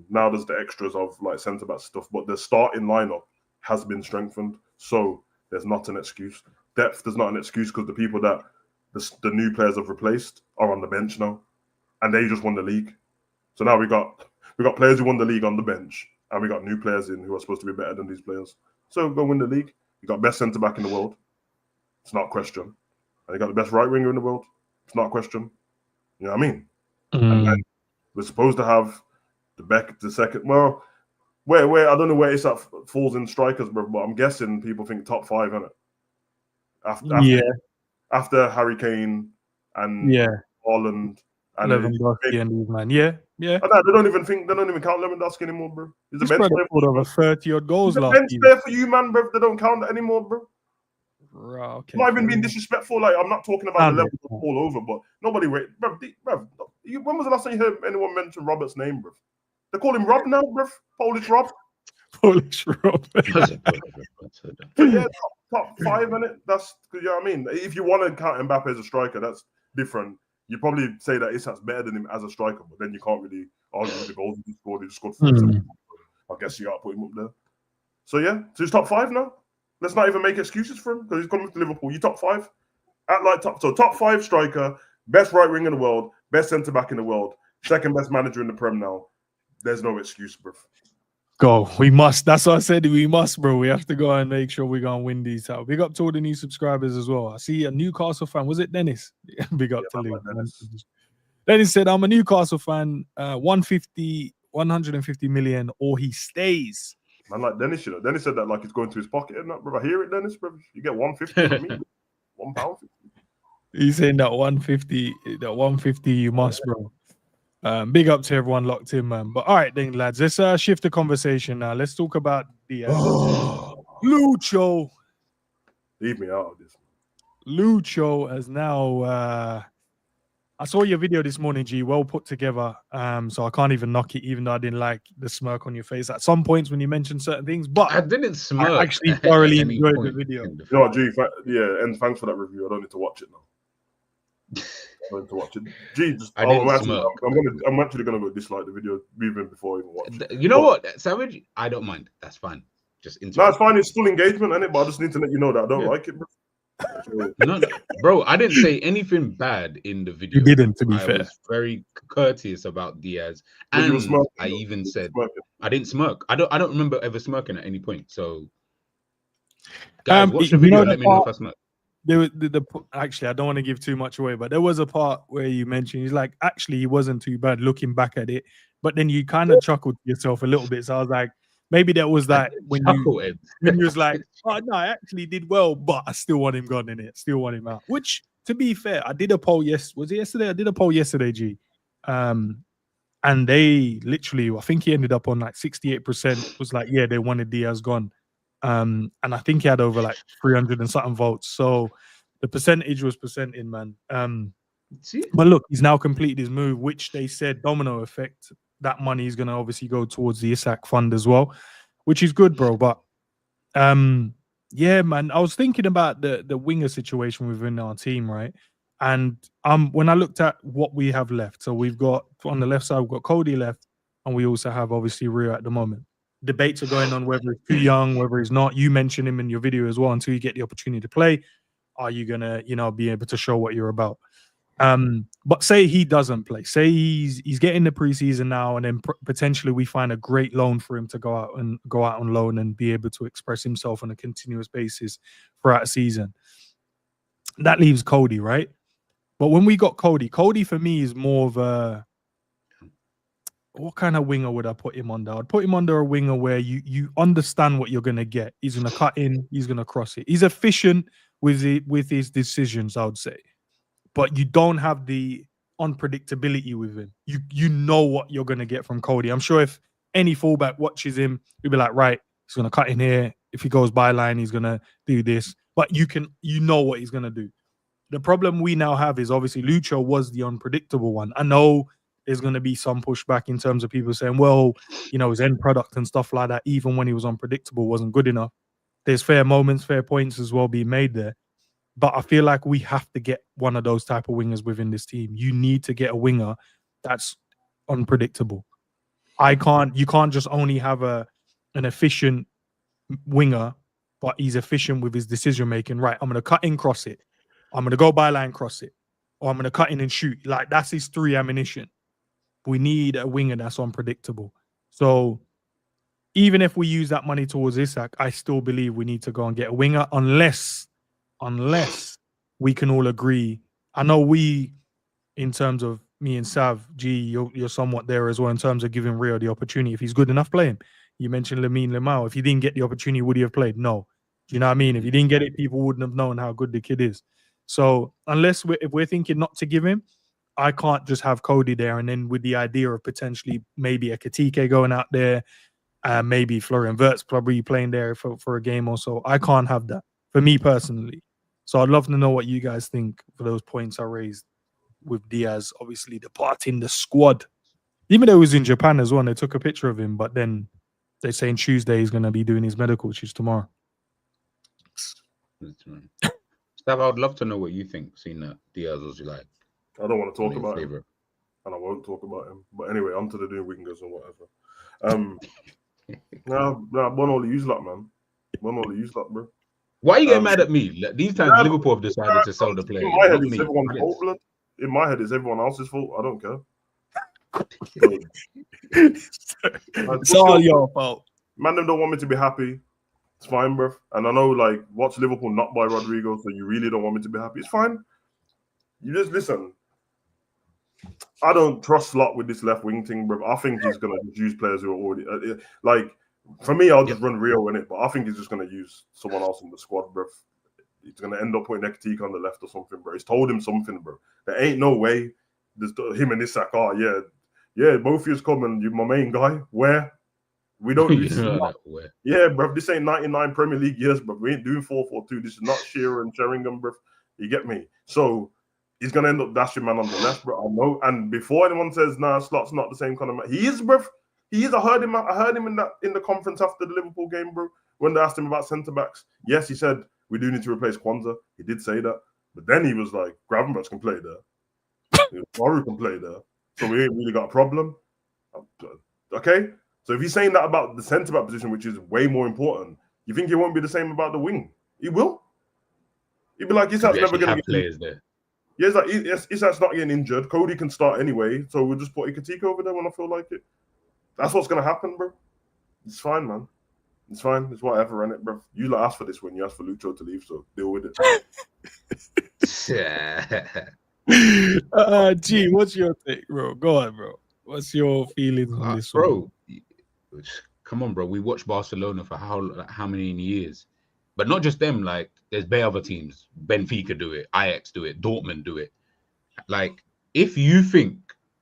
Now there's the extras of like centre back stuff, but the starting lineup has been strengthened, so there's not an excuse. Depth is not an excuse, because the people that the new players have replaced are on the bench now, and they just won the league. So now we got players who won the league on the bench, and we got new players in who are supposed to be better than these players. So go win the league. You got best centre back in the world. It's not a question. And you got the best right winger in the world. It's not a question. You know what I mean? And we're supposed to have the second. Well, where I don't know where Isak falls in strikers, but I'm guessing people think top 5, innit? After Harry Kane and Haaland and Lewandowski and these man. Yeah. They don't even count Lewandowski anymore, bro. He's a bench player. Over 30 odd goals last bench player for you, man, bro. They don't count that anymore, bro. Okay. I'm not even being disrespectful. Like, I'm not talking about the level all over, but nobody wait, bro. When was the last time you heard anyone mention Robert's name, bro? They call him Rob now, bro. Polish Rob. Polish Rob. Yeah, top 5, innit? That's, you know what I mean? If you want to count Mbappe as a striker, that's different. You probably say that Isak's better than him as a striker, but then you can't really argue with the goals he scored. He just scored 4. I guess you got to put him up there. So yeah, so he's top 5 now. Let's not even make excuses for him, because he's coming to Liverpool. You top 5? Top 5 striker, best right wing in the world, best centre back in the world, second best manager in the Prem now. There's no excuse, bro. Go. We must. That's what I said. We must, bro. We have to go and make sure we're going to win these out. Big up to all the new subscribers as well. I see a Newcastle fan. Was it Dennis? Big up to Luke. Dennis said, I'm a Newcastle fan. 150 million or he stays. Man, like Dennis, you know. Dennis said that like it's going to his pocket, isn't that, bro? I hear it, Dennis, bro. You get 150 from me. £1.50. He's saying that 150 you must, bro. Big up to everyone locked in, man. But all right, then, lads, let's shift the conversation now. Let's talk about Diaz. Lucho. Leave me out of this. Lucho has now. I saw your video this morning, G. Well put together. So I can't even knock it, even though I didn't like the smirk on your face at some points when you mentioned certain things. But I didn't smirk. I actually thoroughly enjoyed the video. You know what, G? Yeah, and thanks for that review. I don't need to watch it now. I'm going to watch it. Jesus, I didn't I'm actually, smirk. I'm actually gonna go dislike the video even before I even watch it. You know what, Savage? I don't mind. That's fine. Just No, interrupt. it's fine. It's full engagement, innit? But I just need to let you know that I don't Yeah. like it, bro. So, No, bro, I didn't say anything bad in the video. You didn't, to be I fair. was very courteous about Diaz, But you were and smirking, I though. even You were said smirking. I didn't smirk. I don't remember ever smirking at any point. So, guys, watch the You video know and the let me know part, if I smirk. there was actually, I don't want to give too much away, but there was a part where you mentioned he's like, actually, he wasn't too bad looking back at it, but then you kind of chuckled to yourself a little bit. So I was like, maybe that was I that didn't when chuckle, Ed. you was like, oh no, I actually did well, but I still want him gone in it, still want him out. Which, to be fair, I did a poll. Was it yesterday? I did a poll yesterday, G. And they literally, I think he ended up on like 68% was like, yeah, they wanted Diaz gone. And I think he had over like 300 and something votes. So the percentage was percenting, man. See? But look, he's now completed his move, which they said domino effect. That money is going to obviously go towards the Isak fund as well, which is good, bro. But yeah, man, I was thinking about the winger situation within our team, right? And when I looked at what we have left, so we've got on the left side, we've got Cody left, and we also have obviously Rio at the moment. Debates are going on whether he's too young, whether he's not. You mentioned him in your video as well. Until you get the opportunity to play, are you gonna, be able to show what you're about? But say he doesn't play. Say he's getting the preseason now, and then potentially we find a great loan for him to go out on loan and be able to express himself on a continuous basis throughout a season. That leaves Cody, right? But when we got Cody for me is more of a, what kind of winger would I put him under? I'd put him under a winger where you understand what you're gonna get. He's gonna cut in, he's gonna cross it. He's efficient with his decisions, I would say. But you don't have the unpredictability with him. You know what you're gonna get from Cody. I'm sure if any fullback watches him, you'll be like, right, he's gonna cut in here. If he goes byline, he's gonna do this. But you know what he's gonna do. The problem we now have is obviously Lucho was the unpredictable one. I know there's going to be some pushback in terms of people saying, well, his end product and stuff like that, even when he was unpredictable, wasn't good enough. There's fair moments, fair points as well being made there. But I feel like we have to get one of those type of wingers within this team. You need to get a winger that's unpredictable. You can't just only have an efficient winger, but he's efficient with his decision making. Right, I'm going to cut in, cross it. I'm going to go byline, cross it. Or I'm going to cut in and shoot. Like, that's his 3 ammunition. We need a winger that's unpredictable. So even if we use that money towards Isak, I still believe we need to go and get a winger unless we can all agree. I know in terms of me and Sav, you're somewhat there as well in terms of giving Rio the opportunity. If he's good enough, play him. You mentioned Lamine Lamau. If he didn't get the opportunity, would he have played? No. Do you know what I mean? If he didn't get it, people wouldn't have known how good the kid is. So if we're thinking not to give him, I can't just have Cody there and then with the idea of potentially maybe a Katike going out there, maybe Florian Wirtz probably playing there for a game or so. I can't have that for me personally. So I'd love to know what you guys think for those points I raised with Diaz, obviously departing the squad. Even though he was in Japan as well, and they took a picture of him, but then they're saying Tuesday he's going to be doing his medical, which is tomorrow. Stav, I would love to know what you think, seeing that Diaz was like. I don't want to talk about him, and I won't talk about him. But anyway, on to the doing wingers or whatever. One all use luck, man. One all use luck, bro. Why are you getting mad at me? These times Liverpool have decided to sell the player. In my head, it's everyone's fault, blood. In my head, it's everyone else's fault. I don't care. It's all your fault. Man, them don't want me to be happy. It's fine, bro. And I know, like, watch Liverpool not buy Rodrigo, so you really don't want me to be happy. It's fine. You just listen. I don't trust Slot with this left wing thing, bro. I think he's gonna use players who are already like. For me, I'll just run Rio in it, but I think he's just gonna use someone else in the squad, bro. He's gonna end up putting Ekatike on the left or something, bro. He's told him something, bro. There ain't no way. There's him and Isak. Oh yeah. Both of you come and you my main guy. Where? We don't. Yeah, bro. This ain't 99 Premier League years, bro. We ain't doing 4-4-2. This is not Shearer and Sheringham, bro. You get me? So he's gonna end up dashing man on the left, bro. I know. And before anyone says, nah, Slot's not the same kind of man. He is, bro. He is. I heard him in the conference after the Liverpool game, bro. When they asked him about centre backs. Yes, he said we do need to replace Kwanzaa. He did say that. But then he was like, Gravenberch can play there. Maru can play there. So we ain't really got a problem. Okay? So if he's saying that about the centre-back position, which is way more important, you think he won't be the same about the wing? He will. He'd be like, Isak's never going to get players there. Yeah, it's like Isak's not getting injured. Cody can start anyway, so we'll just put Ikatika over there when I feel like it. That's what's going to happen, bro. It's fine, man. It's fine. It's whatever, innit, bro? You lot asked for this when you asked for Lucho to leave, so deal with it. G, what's your take, bro? Go on, bro. What's your feelings on this, bro? Come on, bro. We watched Barcelona for how many years, but not just them. Like, there's other teams. Benfica do it. Ajax do it. Dortmund do it. Like, if you think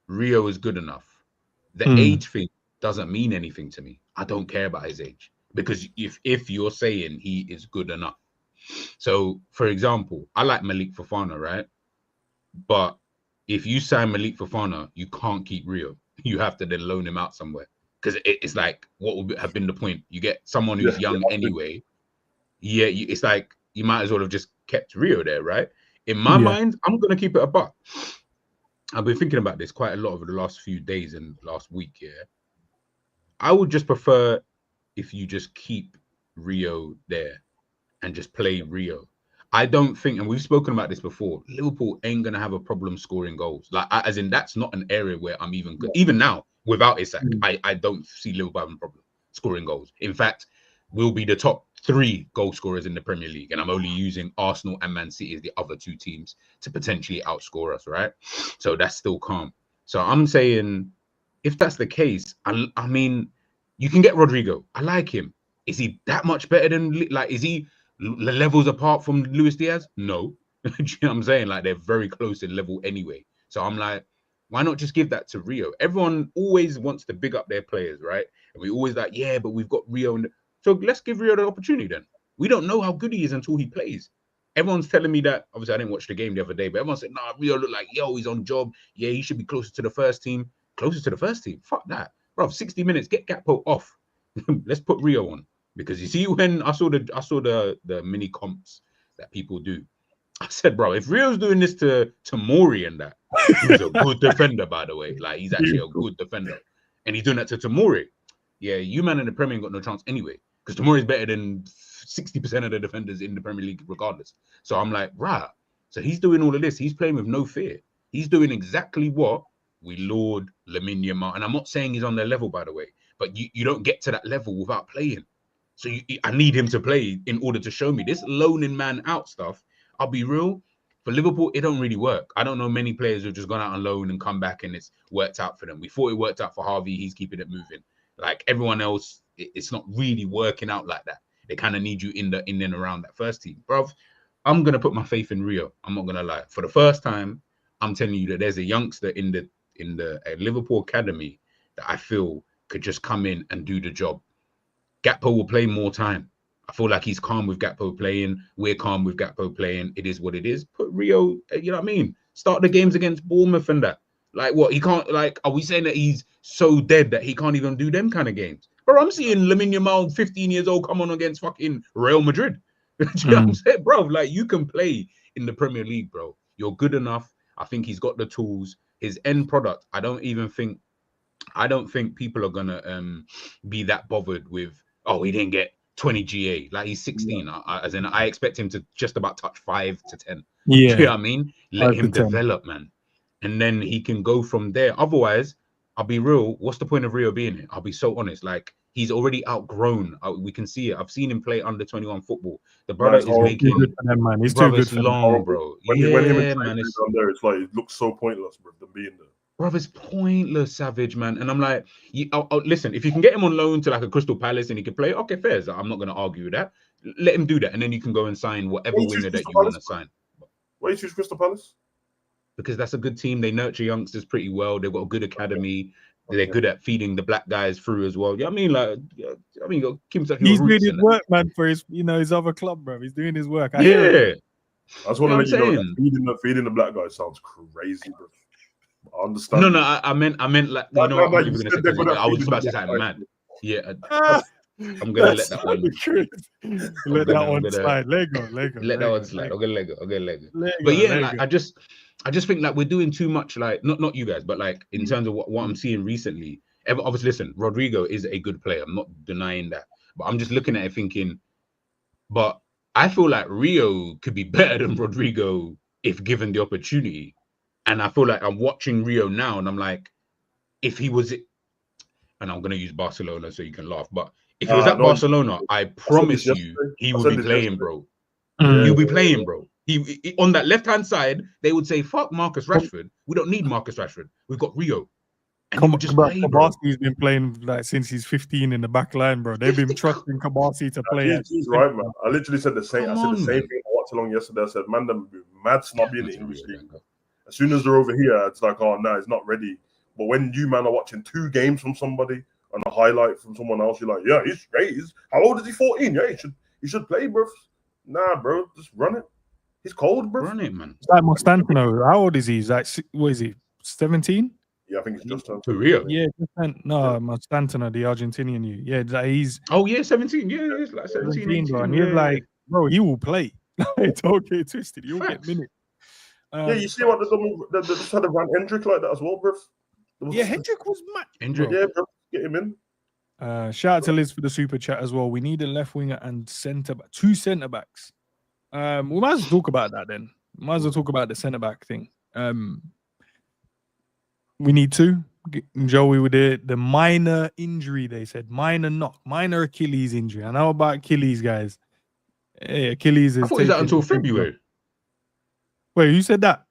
Rio is good enough, the age thing doesn't mean anything to me. I don't care about his age, because if you're saying he is good enough. So, for example, I like Malik Fofana, right? But if you sign Malik Fofana, you can't keep Rio. You have to then loan him out somewhere, because it's like, what would have been the point? You get someone who's young anyway. Yeah, it's like you might as well have just kept Rio there, right? In my mind, I'm gonna keep it a buck. I've been thinking about this quite a lot over the last few days and last week. Yeah, I would just prefer if you just keep Rio there and just play Rio. I don't think, and we've spoken about this before, Liverpool ain't going to have a problem scoring goals. Like, as in, that's not an area where I'm even good. Even now, without Isak, I don't see Liverpool having a problem scoring goals. In fact, we'll be the top 3 goal scorers in the Premier League. And I'm only using Arsenal and Man City as the other 2 teams to potentially outscore us, right? So that's still calm. So I'm saying, if that's the case, I mean, you can get Rodrigo. I like him. Is he that much better than, like, is he levels apart from Luis Diaz? No. Do you know what I'm saying? Like, they're very close in level anyway. So I'm like, why not just give that to Rio? Everyone always wants to big up their players, right? And we always like, yeah, but we've got Rio. So let's give Rio the opportunity then. We don't know how good he is until he plays. Everyone's telling me that. Obviously, I didn't watch the game the other day, but everyone said, nah, Rio look like, yo, he's on job. Yeah, he should be closer to the first team. Closer to the first team? Fuck that. Bro, 60 minutes, get Gakpo off. Let's put Rio on. Because you see, when I saw the mini comps that people do, I said, bro, if Rio's doing this to Tamori and that, who's a good defender, by the way, like, he's actually a good defender, and he's doing that to Tamori, yeah, you man in the Premier ain't got no chance anyway, because Tamori's better than 60% of the defenders in the Premier League regardless. So I'm like, right, so he's doing all of this. He's playing with no fear. He's doing exactly what we laud Lamine Yamal. And I'm not saying he's on their level, by the way, but you don't get to that level without playing. So I need him to play in order to show me this loaning man out stuff. I'll be real. For Liverpool, it don't really work. I don't know many players who've just gone out on loan and come back and it's worked out for them. We thought it worked out for Harvey. He's keeping it moving. Like everyone else, it's not really working out like that. They kind of need you in and around that first team. Bruv, I'm going to put my faith in Rio. I'm not going to lie. For the first time, I'm telling you that there's a youngster in the Liverpool academy that I feel could just come in and do the job. Gakpo will play more time. I feel like he's calm with Gakpo playing. We're calm with Gakpo playing. It is what it is. Put Rio, you know what I mean? Start the games against Bournemouth and that. Like, what? He can't, like, are we saying that he's so dead that he can't even do them kind of games? Bro, I'm seeing Lamine Yamal, 15 years old, come on against fucking Real Madrid. Do you know what I'm saying? Bro, like, you can play in the Premier League, bro. You're good enough. I think he's got the tools. His end product, I don't think people are going to be that bothered with, oh, he didn't get 20 GA. Like, he's 16. Yeah. I expect him to just about touch 5 to 10. Yeah. You know what I mean? Let him develop, man. And then he can go from there. Otherwise, I'll be real. What's the point of Rio being here? I'll be so honest. Like, he's already outgrown. We can see it. I've seen him play under 21 football. The brother is making... Good for them, man. He's too good for long, them. bro. When him and man, is on there, it's like, it looks so pointless, bro, them being there. Bro, it's pointless, Savage, man. And I'm like, listen, if you can get him on loan to like a Crystal Palace and he can play, okay, fair. I'm not going to argue with that. Let him do that. And then you can go and sign whatever winger that you want to sign. Why you choose Crystal Palace? Because that's a good team. They nurture youngsters pretty well. They've got a good academy. Okay. They're good at feeding the black guys through as well. You know what I mean? Like, he's doing his work, man, for his other club, bro. He's doing his work. I just want to let you know that feeding the black guys sounds crazy, bro. I understand. No, I meant like, you know what I was about to say something mad. Yeah. I'm gonna let that one. Let that one slide. Lego. Let that one slide. I'm gonna let go. Lego. But yeah, like I just think like we're doing too much. Like not you guys, but like in terms of what I'm seeing recently. Obviously, listen, Rodrigo is a good player. I'm not denying that, but I'm just looking at it thinking, but I feel like Rio could be better than Rodrigo if given the opportunity. And I feel like I'm watching Rio now, and I'm like, if he was, and I'm gonna use Barcelona so you can laugh, but if he was at Barcelona, I promise you he would be playing, bro. He'll be playing, bro. He on that left-hand side, they would say, fuck Marcus Rashford. We don't need Marcus Rashford. We've got Rio. And he would just play, bro. Kabasi's been playing like since he's 15 in the back line, bro. They've been trusting Kabasi to play. He's right, man. I literally said the same. I said the same thing. I watched along yesterday. I said, man, them mad snobby in the English league. As soon as they're over here, it's like, oh no, it's not ready. But when you, man, are watching 2 games from somebody and a highlight from someone else, you're like, yeah, he's straight. How old is he? 14. Yeah, he should play, bro. Nah, bro, just run it. He's cold, bro. Run it, man. It's like Mostantino. How old is he? He's like, what is he? 17? Yeah, I think he's just turned to Rio. Yeah, Mostantino, the Argentinian. Yeah, he's. Oh yeah, 17. Yeah, he's like 17, 18. Bro, and he's like, bro, he will play. Don't get twisted. He'll get minutes. Yeah, you see what they just had to run Hendrick like that as well, bro. Yeah, Hendrick was mad. Hendrick, yeah, bro, get him in. Shout out to Liz for the super chat as well. We need a left winger and two centre backs. We might as well talk about that then. Might as well talk about the centre back thing. We need 2. Joey with the minor injury. They said minor knock, minor Achilles injury. I know about Achilles, guys. Hey, Achilles is. I thought he's out until February. Wait, who said that?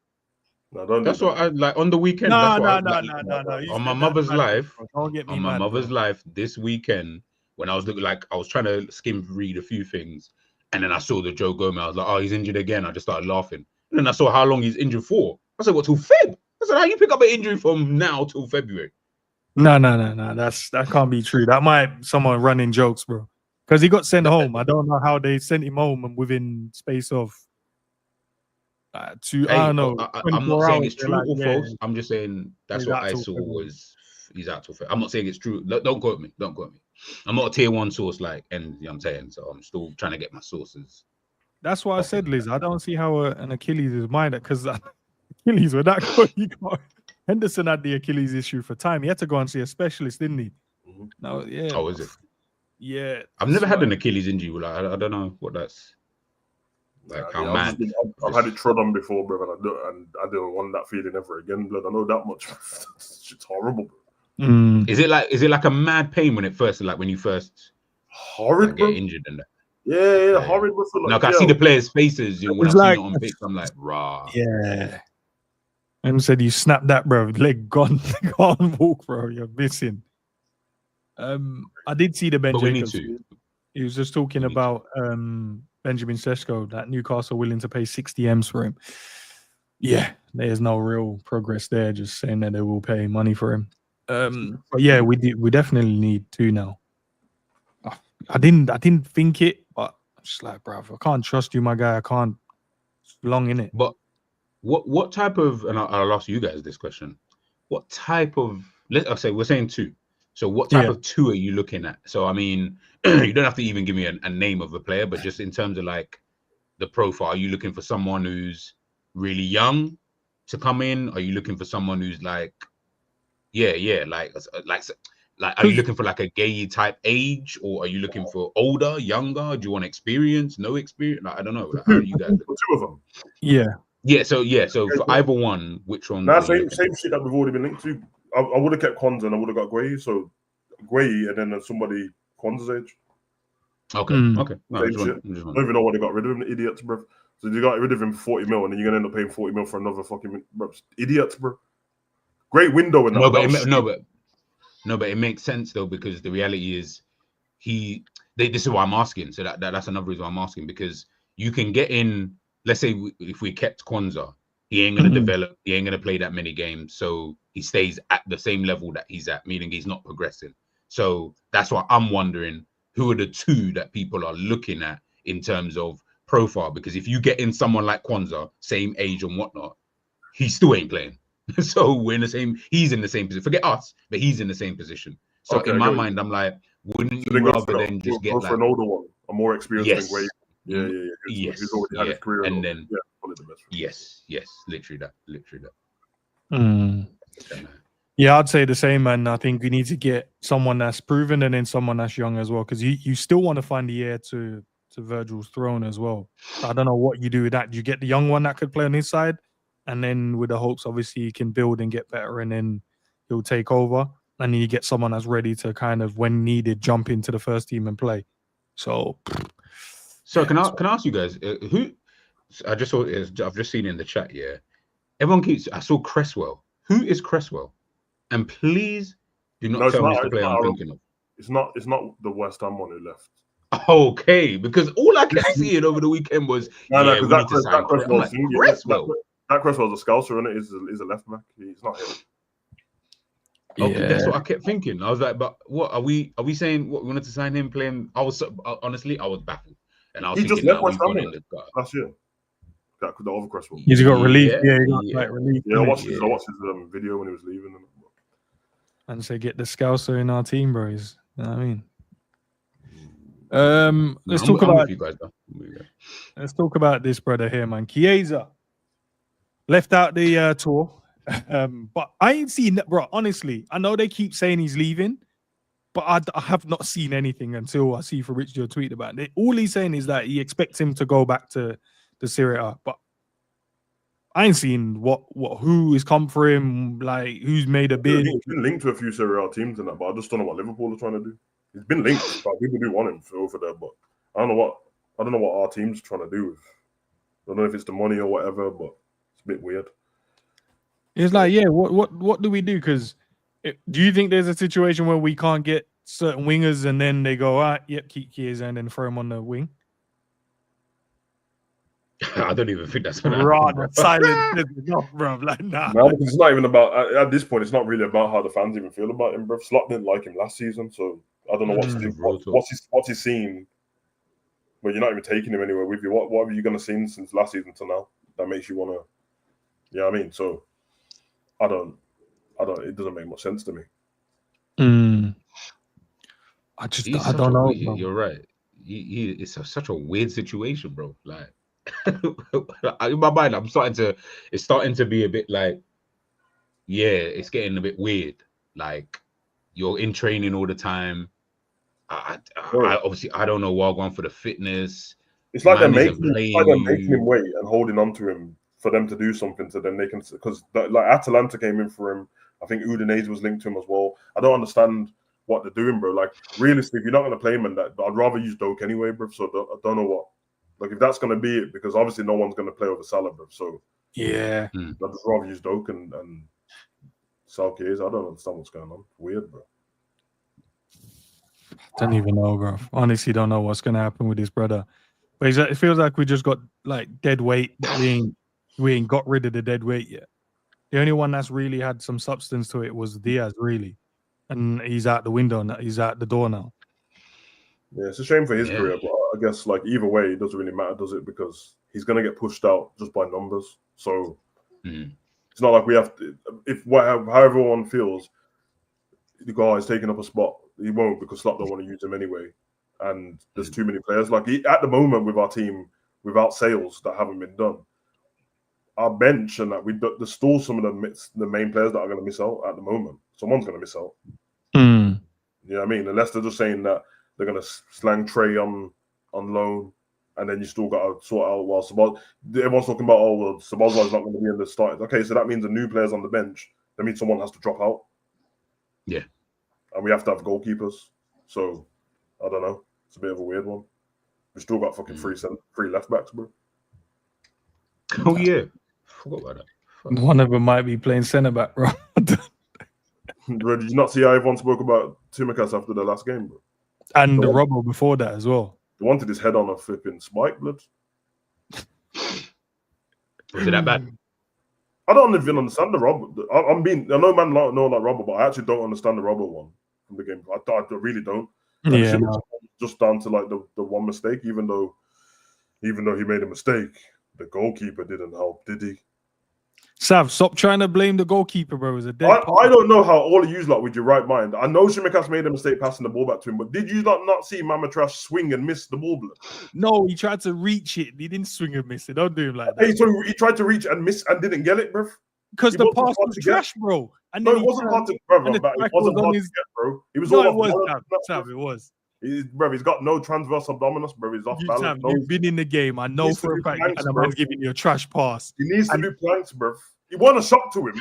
No, that's what I like on the weekend. No. On my mother's life, don't get me on my mother's life this weekend, when I was looking, like I was trying to read a few things, and then I saw the Joe Gomez. I was like, oh, he's injured again. I just started laughing. And then I saw how long he's injured for. I said, what, till Feb? I said, how you pick up an injury from now till February? No. That can't be true. That might someone running jokes, bro. Because he got sent home. I don't know how they sent him home and within space of I don't know. I'm not saying it's true or false. I'm just saying that's what I saw was he's out till February. I'm not saying it's true. Don't quote me. I'm not a tier 1 source like, and you know what I'm saying, so I'm still trying to get my sources. That's what I said, Liz. I don't see how an Achilles is minor because Achilles with that good. Henderson had the Achilles issue for time. He had to go and see a specialist, didn't he? No, yeah. Oh, is it? Yeah. I've never had an Achilles injury. Like, I don't know what that's like. How mad? I've had it trod on before, bro, and I don't want that feeling ever again, blood. I know that much. It's horrible, bro. Is it like a mad pain when you first horrid, get injured and that? Yeah, horrid. Like, I see the players' faces, when I see it on pitch, I'm like, rah. Yeah. And said you snapped that, bro. Leg gone. Can't walk, bro. You're missing. I did see the Ben Jacobs. He was just talking about Benjamin Sesko, that Newcastle willing to pay 60 M's for him. Yeah, there's no real progress there. Just saying that they will pay money for him. But yeah, we definitely need 2 now. I didn't think it, but I'm just like, bro, I can't trust you, my guy. I can't. It's long in it. But what type of, and I'll ask you guys this question. What type of, let's say we're saying 2. So what type of 2 are you looking at? So I mean, you don't have to even give me a name of a player, but just in terms of like the profile, are you looking for someone who's really young to come in? Are you looking for someone who's like, like are you looking for like a gay type age, or are you looking for older, younger? Do you want experience, no experience? Like, I don't know. Like, how do you guys? 2 of them. Yeah. So for either one, which one? Nah, same shit that we've already been linked to. I would have kept Konza and I would have got Gueye. So Gueye and then somebody Konza's age. Okay. Okay. No, I don't even know why they got rid of him, the idiots, bro. So they got rid of him for 40 mil, and then you're gonna end up paying 40 mil for another fucking bro. Idiots, bro. Great window in that. But it makes sense though, because the reality is this is why I'm asking. So that's another reason why I'm asking, because you can get in. Let's say if we kept Konza, he ain't gonna develop. He ain't gonna play that many games, so he stays at the same level that he's at, meaning he's not progressing. So that's why I'm wondering who are the 2 that people are looking at in terms of profile. Because if you get in someone like Konza, same age and whatnot, he still ain't playing. So he's in the same position. Forget us, but he's in the same position. So in my mind, I'm like, Wouldn't So you then rather than just go get for like an older one, a more experienced yes, thing, where who's already had his career, and then probably the best. yes, literally that. Yeah, man. Yeah, I'd say the same, man. I think we need to get someone that's proven and then someone that's young as well, because you still want to find the heir to Virgil's throne as well. So I don't know what you do with that. You get the young one that could play on his side, and then with the hopes, obviously, he can build and get better, and then he'll take over. And then you get someone that's ready to kind of, when needed, jump into the first team and play. So yeah, can I ask you guys who? I just saw I've just seen it in the chat. Yeah, everyone keeps. I saw Cresswell. Who is Cresswell? And please do not tell me it's the player I'm thinking of. It's not the West Ham one who left. Okay, because all I kept seeing over the weekend was we need to sign Cresswell. I'm like, Cresswell. That Cresswell's a scouser, isn't it? He's a left back. He's not him. Okay, that's what I kept thinking. I was like, but what are we saying? What we wanted to sign him playing? Honestly, I was baffled, and I was thinking, left we've gone in the last year. That the other Cresswell. He's got released. Yeah, he got like released. Yeah, I watched his video when he was leaving. And say, get the Scouser in our team, bros. You know what I mean? Let's talk about you guys. Let's talk about this brother here, man. Chiesa left out the tour, but I ain't seen that, bro. Honestly, I know they keep saying he's leaving, but I have not seen anything until I see Fabrizio tweet about it. All he's saying is that he expects him to go back to the Serie A, but I ain't seen who has come for him, like who's made a bid. He's been linked to a few Serie A teams and that, but I just don't know what Liverpool are trying to do. He's been linked, but people do want him over there, but I don't know what our team's trying to do. I don't know if it's the money or whatever, but it's a bit weird. It's like, yeah, what do we do? Because do you think there's a situation where we can't get certain wingers and then they go, yep, keep Chiesa and then throw him on the wing? I don't even think that's gonna happen. Silent enough, bro. Like, nah. No, because it's not even about at this point. It's not really about how the fans even feel about him, bro. Slot didn't like him last season, so I don't know what's he seen. But you're not even taking him anywhere with you. What have you gonna seen since last season to now that makes you wanna? You know what I mean? So I don't. It doesn't make much sense to me. I don't know. You're right. It's such a weird situation, bro. Like. In my mind, it's starting to be a bit like, it's getting a bit weird. Like you're in training all the time. I obviously I don't know what I'm going for the fitness. It's like they're making him wait and holding on to him for them to do something, so then they can, because like Atalanta came in for him. I think Udinese was linked to him as well. I don't understand what they're doing, bro. Like realistically, if you're not going to play him in that, I'd rather use Doak anyway, bro. So I don't know what. Like if that's going to be it, because obviously no one's going to play over Salah, bro. So yeah, I'd just rather use Doak and Sal Chiesa. I don't understand what's going on. Weird, bro. Don't even know, bro. Honestly, don't know what's going to happen with his brother. But it feels like we just got like dead weight, but we ain't got rid of the dead weight yet. The only one that's really had some substance to it was Diaz, really, and he's out the window now. He's out the door now. Yeah, it's a shame for his career, but I guess like either way, it doesn't really matter, does it? Because he's going to get pushed out just by numbers. So it's not like we have to. How everyone feels, the guy is taking up a spot. He won't, because Klopp don't want to use him anyway. And there's too many players. Like at the moment with our team, without sales that haven't been done, our bench and that there's still some of the main players that are going to miss out at the moment. Someone's going to miss out. You know what I mean? Unless they're just saying that they're going to slang Trey on loan, and then you still got to sort out while everyone's talking about, Sabozla's not going to be in the start. Okay, so that means the new players on the bench. That means someone has to drop out. Yeah. And we have to have goalkeepers. So I don't know. It's a bit of a weird one. We still got fucking three left backs, bro. Oh yeah, forgot about that. One of them might be playing centre back, bro. Bro, did you not see how everyone spoke about Tsimikas after the last game, bro? And the Robbo before that as well. They wanted his head on a flipping spike, blood. Was it that bad? I don't even understand the Robbo. I know man know like Robbo, but I actually don't understand the Robbo one from the game. I really don't. Yeah, just down to like the one mistake, even though he made a mistake, the goalkeeper didn't help, did he? Sav, stop trying to blame the goalkeeper, bro. It was a dead I don't know how all of you like with your right mind. I know Tsimikas made a mistake passing the ball back to him, but did you not see Mama Trash swing and miss the ball? Blood? No, he tried to reach it. He didn't swing and miss it. Don't do him like Hey, that. so he tried to reach and miss and didn't get it, bro. Because the pass was trash, bro. And no, it wasn't hard to, bro. It wasn't hard to get, bro. It was all it was, Sav, it was. Bro, he's got no transverse abdominis, bro. He's off balance. You've been in the game. I know for a fact. And a man's giving you a trash pass. He needs to do planks, bro. He won a shot to him.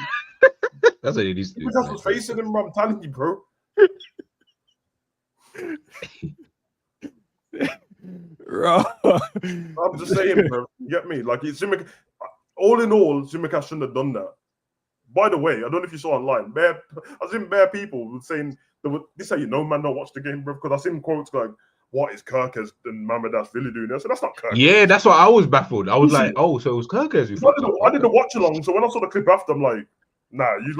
That's what he needs to do. That's what's facing him, bro. I'm telling you, bro. I'm just saying, bro. You get me? Like, all in all, Tsimikas shouldn't have done that. By the way, I don't know if you saw online. I seen bare people saying, this how you know, man, don't watch the game, bro. Because I seen quotes like, what is Kirkes and Mamadas really doing? I said, that's not Kirkes. Yeah, that's why I was baffled. I was like, oh, so it was Kirkes. I didn't watch along, so when I saw the clip after, I'm like, nah, you're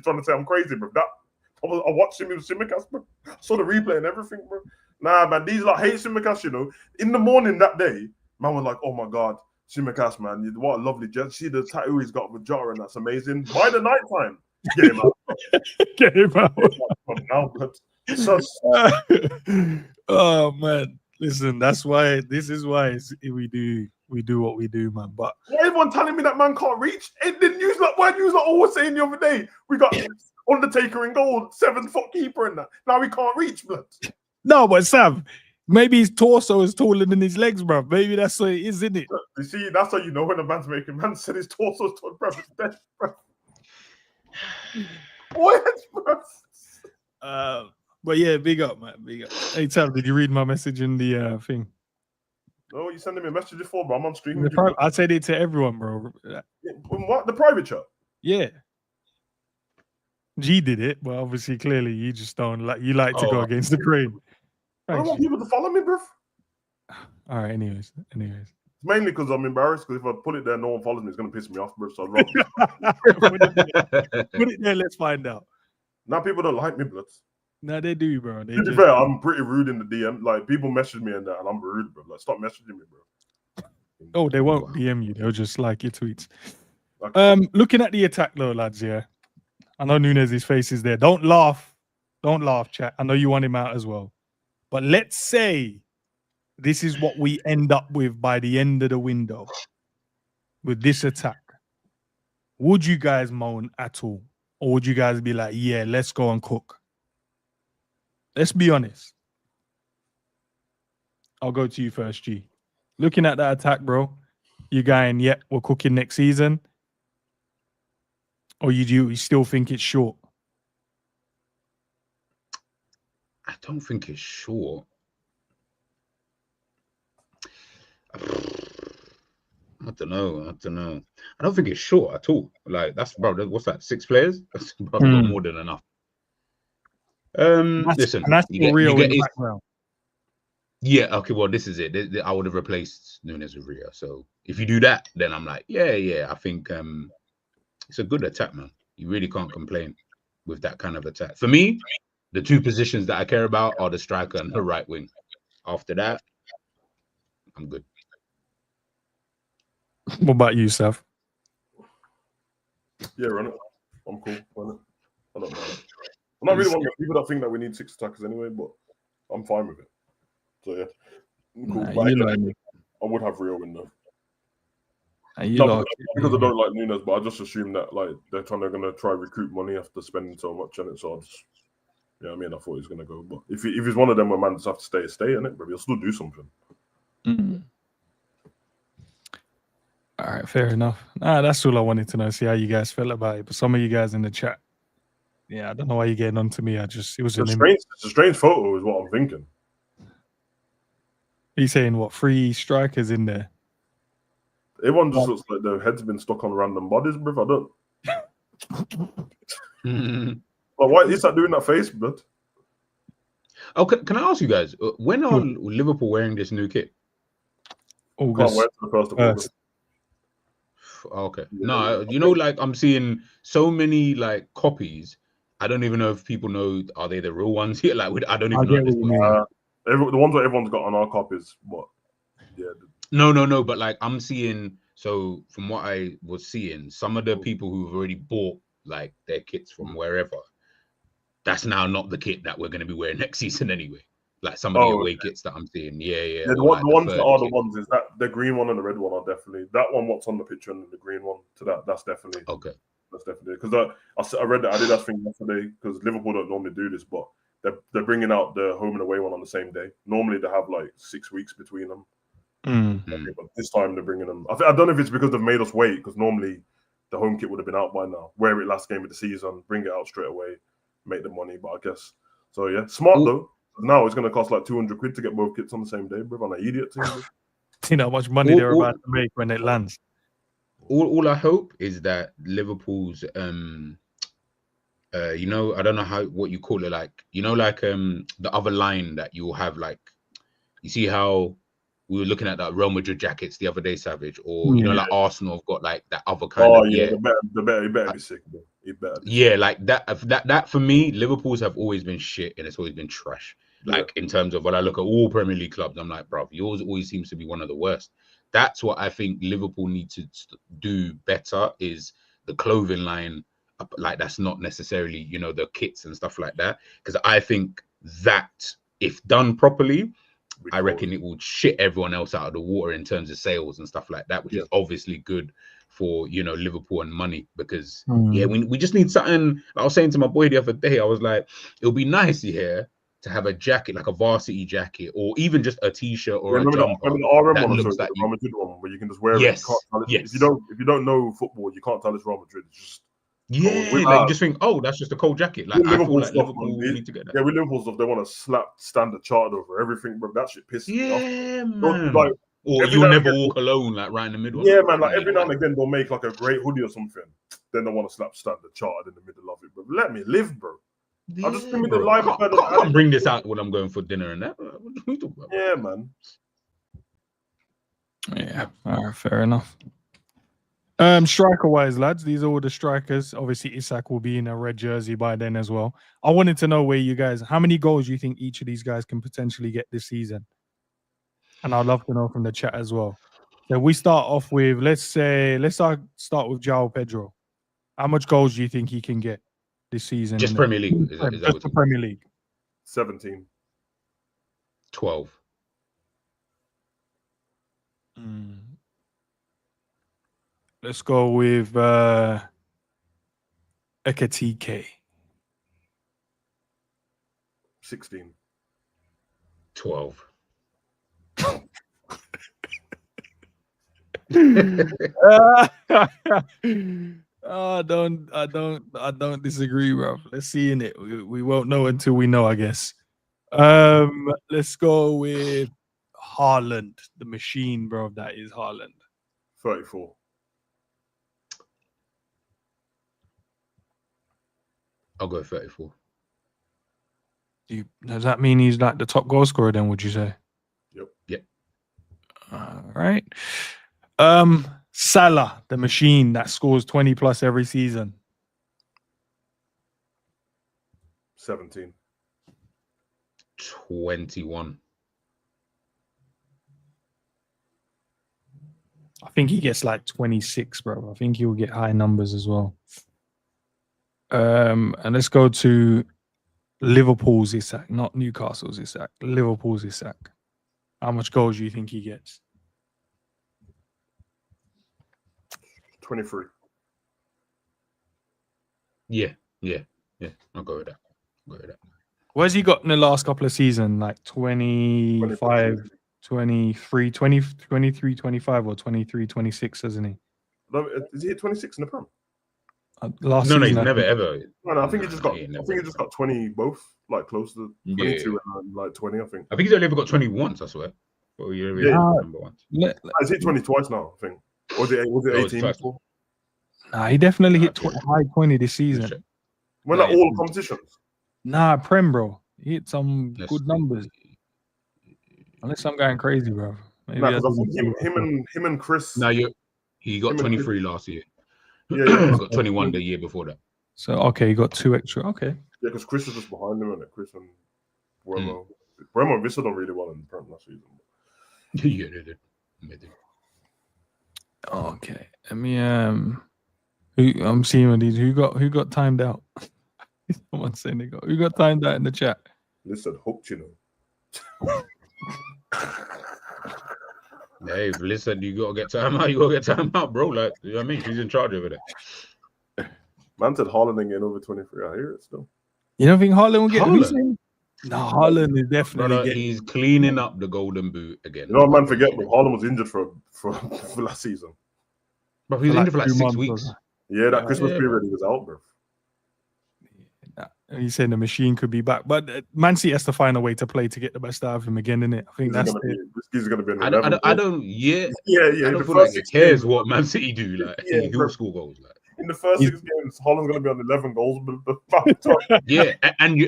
trying to say I'm crazy, bro. I watched him with Tsimikas, bro. I saw the replay and everything, bro. Nah, man, these hate Tsimikas, you know. In the morning that day, man was like, oh my God, Tsimikas, man, what a lovely jet. See the tattoo he's got with Jota, and that's amazing. By the night time, get him out. Get him out. Now, but oh man, listen, this is why we do what we do, man. But everyone telling me that man can't reach. It didn't use like why you was like always saying the other day. We got Undertaker in goal, 7-foot keeper and that. Now we can't reach, blood. No, but Sam, maybe his torso is taller than his legs, bro. Maybe that's what it is, isn't it? You see, that's how you know when a man's making. Man said his torso is tall, bro. It's dead, bro. What, bro? But yeah, big up, man. Big up. Hey, Sam, did you read my message in the thing? No, you sending me a message before, bro. I'm on stream. I said it to everyone, bro. What? The private chat? Yeah. G did it, but obviously, clearly, you just don't like. You like to go against the grain. I don't want people to follow me, bro. All right. Anyways. It's mainly because I'm embarrassed. Because if I put it there, no one follows me. It's gonna piss me off, bro. So I'd rather put it there. Let's find out. Now people don't like me, blood. No, they do, bro. To be fair, I'm pretty rude in the DM. Like people message me and that, and I'm rude, bro. Like stop messaging me, bro. Oh, they won't DM you. They'll just like your tweets. Okay. Looking at the attack though, lads. Yeah, I know Nunez's face is there. Don't laugh, chat. I know you want him out as well. But let's say this is what we end up with by the end of the window with this attack. Would you guys moan at all, or would you guys be like, yeah, let's go and cook? Let's be honest. I'll go to you first, G. Looking at that attack, bro, you going, yeah, we're cooking next season? Or you still think it's short? I don't think it's short. I don't know. I don't think it's short at all. Like, that's, bro, what's that, 6 players? That's probably more than enough. Listen, that's real in the background. Yeah, okay, well, this is it. I would have replaced Nunez with Rio. So if you do that, then I'm like, yeah, I think it's a good attack, man. You really can't complain with that kind of attack. For me, the 2 positions that I care about are the striker and the right wing. After that, I'm good. What about you, Seth? Yeah, run it. I'm cool. Run it. I don't mind. I'm not really one of the people that think that we need 6 attackers anyway, but I'm fine with it. So yeah, cool. I would have Rio in there. Because I don't like Nunez, but I just assume that like they're gonna try recruit money after spending so much on it. So I thought he was gonna go. But if he's one of them where man just have to stay in it, but he'll still do something. All right, fair enough. That's all I wanted to know. See how you guys felt about it. But some of you guys in the chat, yeah, I don't know why you're getting on to me. It's a strange photo, is what I'm thinking. He's saying what, 3 strikers in there? Everyone just looks like their heads been stuck on random bodies, bro. I don't. Like, why is that doing that face, bro? Oh, can I ask you guys, when are Liverpool wearing this new kit? August. Can't wait for the 1st of August. Okay. No, like I'm seeing so many like copies. I don't even know if people know, are they the real ones here? Like, I don't even know. The ones that everyone's got on our copies, what? Yeah. No. But like, I'm seeing So from what I was seeing, some of the people who've already bought like their kits from wherever, that's now not the kit that we're going to be wearing next season anyway. Like some of the away kits that I'm seeing, yeah, The, or like the ones that are kit. the ones is that the green one and the red one are definitely that one. What's on the picture and the green one to that. That's definitely okay. That's definitely because I read that Adidas thing yesterday because Liverpool don't normally do this, but they're bringing out the home and away one on the same day. Normally they have like 6 weeks between them. But this time they're bringing them. I don't know if it's because they've made us wait because normally the home kit would have been out by now. Wear it last game of the season, bring it out straight away, make the money. But I guess so. Yeah, smart though. Now it's going to cost like 200 quid to get both kits on the same day, bro. I'm an idiot. You know how much money they're about to make when it lands. All I hope is that Liverpool's you know, I don't know what you call it, like, you know, like the other line that you'll have, like, you see how we were looking at that Real Madrid jackets the other day, Savage, or you know, like Arsenal have got like that other kind of the better be sick, bro. Like that for me, Liverpool's have always been shit and it's always been trash. Like in terms of when I look at all Premier League clubs, I'm like, bro, yours always seems to be one of the worst. That's what I think Liverpool need to do better is the clothing line. Like that's not necessarily, you know, the kits and stuff like that. Because I think that if done properly, I reckon it will shit everyone else out of the water in terms of sales and stuff like that, which is obviously good for, you know, Liverpool and money because we just need something. I was saying to my boy the other day, I was like, it'll be nice here to have a jacket, like a varsity jacket, or even just a t-shirt or a jumper. Remember the RM one, the Real Madrid one, where you can just wear it. You can't tell it. If you don't know football, you can't tell it's Real Madrid. It's just like you just think, oh, that's just a cold jacket. Like I feel like Liverpool need to get that. Yeah, with Liverpool stuff, they want to slap Standard Chartered over everything, bro. That shit pisses me off. Yeah, man. Like, or you'll never walk alone, like right in the middle. Yeah, man. Like every now and again, they'll make like a great hoodie or something. Then they want to slap Standard Chartered in the middle of it, bro. Let me live, bro. Yeah, I'll just give me the live. Can't bring this out when I'm going for dinner and that. Yeah, man. Yeah, all right, fair enough. Striker wise, lads, these are all the strikers. Obviously, Isak will be in a red jersey by then as well. I wanted to know how many goals you think each of these guys can potentially get this season? And I'd love to know from the chat as well. So we start off with, let's start with João Pedro. How much goals do you think he can get this season? Just Premier League. Just the Premier League. 17. 12. Let's go with Ekatike. 16. 12. I don't disagree, bro. Let's see in it. We won't know until we know, I guess. Let's go with Haaland, the machine, bro. That is Haaland. 34. I'll go 34. Does that mean he's like the top goal scorer then, would you say? Yep. All right. Salah, the machine that scores 20 plus every season. 17. 21. I think he gets like 26, bro. I think he'll get high numbers as well. And let's go to Liverpool's Isak, not Newcastle's Isak. Liverpool's Isak. How much goals do you think he gets? 23. Yeah. I'll go with that. Where's he got in the last couple of seasons? Like 25, 23, 25 or 23, 26, isn't he? Is he at 26 in the Prem? Last season, he's never ever. No, I think he just got 20 both, like close to 22 and like 20. I think he's only ever got 20 once. I swear. Well, you remember once. He's hit 20 twice now. I think. Was it 18? Nah, he definitely hit high 20 this season. Well, like all competitions. Nah, Prem, bro. He hit some good numbers. Unless I'm going crazy, bro. Maybe because I think him and Chris. No, he got 23 last year. Yeah. He got 21 the year before that. So okay, he got 2 extra. Okay. Yeah, because Chris was just behind him, and Chris and Bremo. Bremo and Vista done really well in the Prem last season. Yeah, they did. Okay. Let me I'm seeing these. Who got timed out? Someone saying who got timed out in the chat. Listen, hooked, you know. Hey, listen, you gotta get time out. You gotta get time out, bro. Like, you know what I mean? She's in charge over there. Man said Haaland ain't getting over 23. I hear it still. You don't think Haaland will get? Haaland? No, Haaland is definitely Brother, getting. he's cleaning up the golden boot again. You know what man forget, bro? Haaland was injured for last season. Bro, he was injured for like 6 weeks. Yeah, that Christmas period he was out, bro. He's saying the machine could be back, but Man City has to find a way to play to get the best out of him again, innit? I think that's it. He's gonna be. I don't. I don't feel like he cares what Man City do. Like, he will score goals. Like, in the first 6 games, Haaland's gonna be on 11 goals. Yeah, and you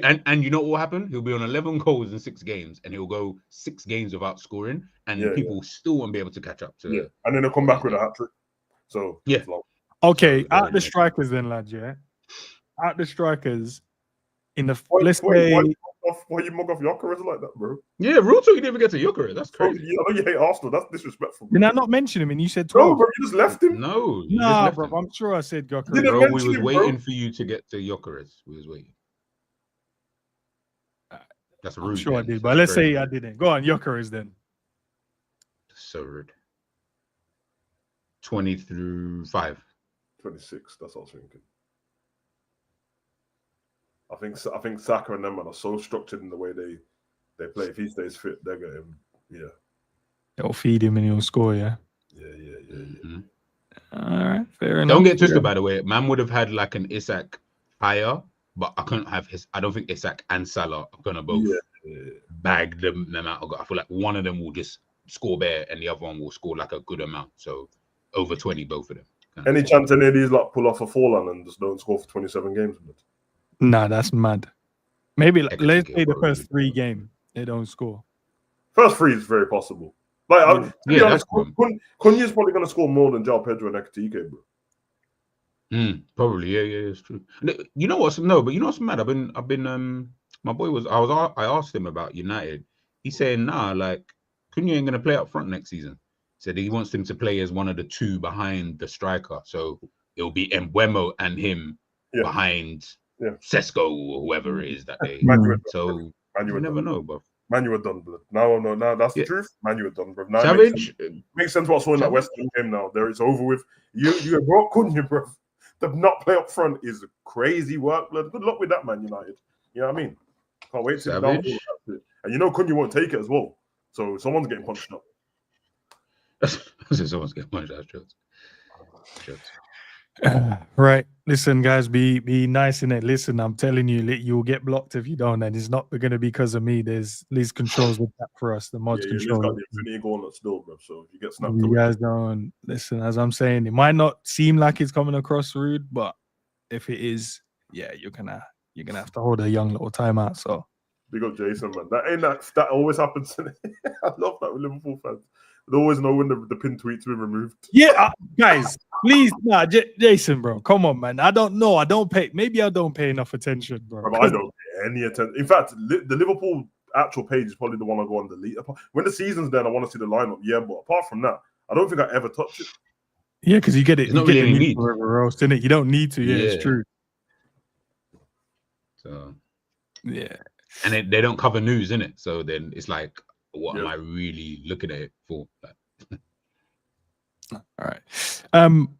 know what will happen? He'll be on 11 goals in 6 games, and he'll go 6 games without scoring, and people still won't be able to catch up to. And then he'll come back with a hat trick. So okay, out the strikers then, lads. Yeah, out the strikers. In the let's say, why you mug off Gyökeres like that, bro? Yeah, real talk, you didn't even get to Gyökeres. That's crazy. Bro, I know you hate Arsenal. That's disrespectful. Did I not mention him? And you said 12. No, bro, you just left him. No, nah, bro. I'm sure I said Gyökeres. Bro, we was waiting for you to get to Gyökeres. We was waiting. That's rude. I'm sure I did, but let's say I didn't. Go on, Gyökeres then. So rude. 20 through 5. 26. That's what I was thinking. I think Saka and them man are so structured in the way they play. If he stays fit, they're gonna They'll feed him and he'll score. Yeah. Mm-hmm. All right, fair enough. Don't get twisted, by the way. Man would have had like an Isak higher, but I couldn't have his. I don't think Isak and Salah are gonna both bag them out. I feel like one of them will just score bare, and the other one will score like a good amount. So over 20, both of them. Any chance any of these like pull off a Forlan and just don't score for 27 games? Nah, that's mad. Maybe let's say the first 3 games they don't score. First 3 is very possible. Like, to be honest, Cunha's probably going to score more than João Pedro and Ekitike, bro. Probably, yeah, it's true. You know what's mad? I've been my boy I asked him about United. He's saying like Cunha ain't gonna play up front next season. Said he wants him to play as one of the 2 behind the striker. So it'll be Mbeumo and him behind Sesko or whoever it is that day. So you never know, bro. Man, you were done, blood. Now that's the truth. Man, you were done, bro. Now Savage makes sense what's in that West Ham game now. There it's over with. You brought Cunha, bro. To not play up front is crazy work, blood. Good luck with that, man, United. You know what I mean? Can't wait to Savage. And you know Cunha won't take it as well. So someone's getting punched up. Someone's getting punched out. Right. Listen, guys, be nice in it. Listen, I'm telling you, you'll get blocked if you don't, and it's not going to be because of me. There's Liz controls with that for us. The mods control. Got the infinity goal at still, bro. So if you get snapped. You guys don't listen. As I'm saying, it might not seem like it's coming across rude, but if it is, you're gonna have to hold a young little timeout. So big up Jason, man. That always happens. I love that with Liverpool fans. They always know when the pinned tweet's been removed. Yeah, guys, please, Jason, bro, come on, man. I don't know. Maybe I don't pay enough attention, bro. I don't pay any attention. In fact, the Liverpool actual page is probably the one I go on delete. When the season's done, I want to see the lineup. Yeah, but apart from that, I don't think I ever touch it. Yeah, because you get it. It's not really any need. You don't need to. Yeah, it's true. So yeah, and they don't cover news, innit? So then it's like, what am I really looking at it for? All right.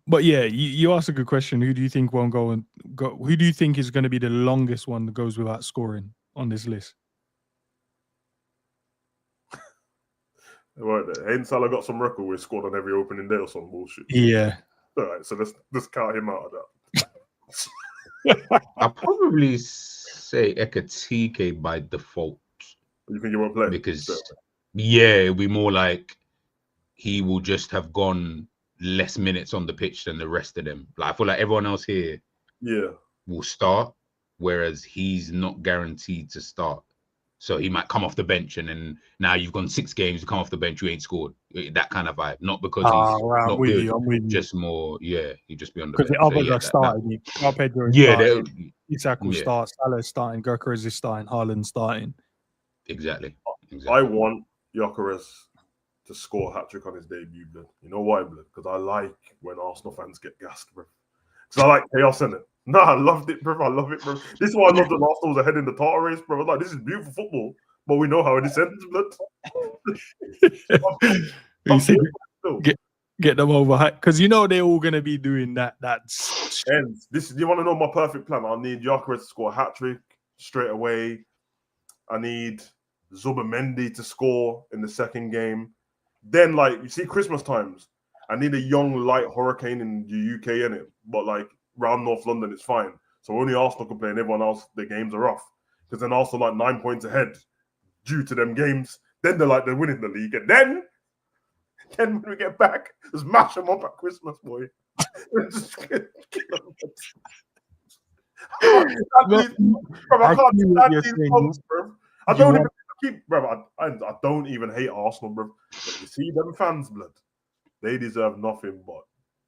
But yeah, you asked a good question. Who do you think won't go? Who do you think is going to be the longest one that goes without scoring on this list? Right there. Hayden Salah got some record where he scored on every opening day or some bullshit. Yeah. All right, so let's count him out of that. I'll probably say Ekitike by default. You think he won't play? Because it'll be more like he will just have gone less minutes on the pitch than the rest of them. Like, I feel like everyone else here will start, whereas he's not guaranteed to start. So he might come off the bench, and then now you've gone 6 games, you come off the bench, you ain't scored. That kind of vibe. Not because he's not good, just more, you just be on the bench. Oh, Because the others are starting. Pedro Isak will start, Salah is starting, Gyökeres is starting, Haaland starting. Exactly. I want Gyökeres to score a hat-trick on his debut, blood. You know why, blood? Because I like when Arsenal fans get gassed, bro. Because I like chaos in it. Nah, I loved it, bro. I love it, bro. This is why I love that Arsenal was ahead in the title race, bro. I was like, this is beautiful football, but we know how it ends, blood. You see, get them over because you know they're all gonna be doing that. That's ends. You want to know my perfect plan? I need Gyökeres to score a hat-trick straight away. I need Zubimendi to score in the second game. Then, like, you see, Christmas times, I need a young, light hurricane in the UK, in it. But, like, round North London, it's fine. So only Arsenal can play and everyone else, their games are off. Because then Arsenal, like, 9 points ahead due to them games. Then they're winning the league. And then when we get back, just mash them up at Christmas, boy. I don't even hate Arsenal, bro. But you see them fans, blood. They deserve nothing but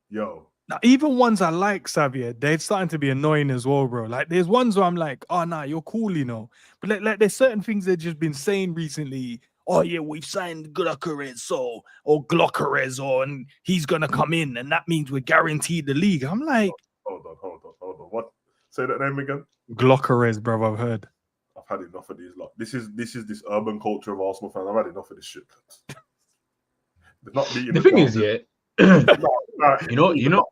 yo. Now, even ones I like, Xavier, they're starting to be annoying as well, bro. Like, there's ones where I'm like, oh, nah, you're cool, you know. But like there's certain things they've just been saying recently. Oh, yeah, we've signed Gyökeres or Gyökeres, and he's going to come in, and that means we're guaranteed the league. I'm like... Hold on. What? Say that name again? Gyökeres, bro, I've heard. I've had enough of these. Like, this is this urban culture of Arsenal fans. I've had enough of this shit. The thing is, yeah... you know. No.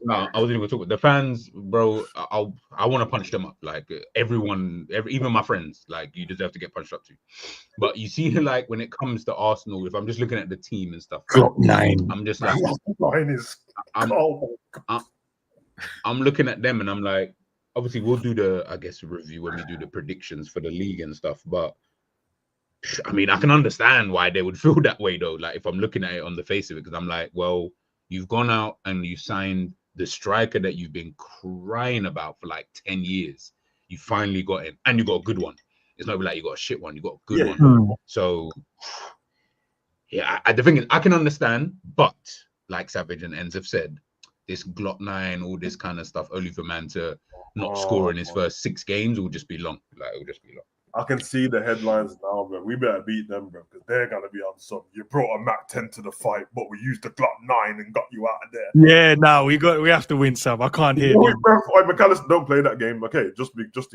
I wasn't even going to talk about the fans, bro. I want to punch them up, like everyone, even my friends. Like, you deserve to get punched up too. But you see, like, when it comes to Arsenal, if I'm just looking at the team and stuff, I'm just like, I'm looking at them and I'm like, obviously we'll do the, I guess, review when we do the predictions for the league and stuff, but. I mean, I can understand why they would feel that way, though. Like, if I'm looking at it on the face of it, because I'm like, well, you've gone out and you signed the striker that you've been crying about for like 10 years. You finally got him, and you got a good one. It's not like you got a shit one, you got a good one. So, yeah, the thing is, I can understand, but like Savage and Enz have said, this Glock 9, all this kind of stuff, only for man to not score in his first 6 games will just be long. Like, it will just be long. I can see the headlines now, bro. We better beat them, bro, because they're gonna be on some. You brought a Mac 10 to the fight, but we used the Glock 9 and got you out of there. Yeah, no, we have to win, Sam. I can't hear you. McAllister, don't play that game, okay?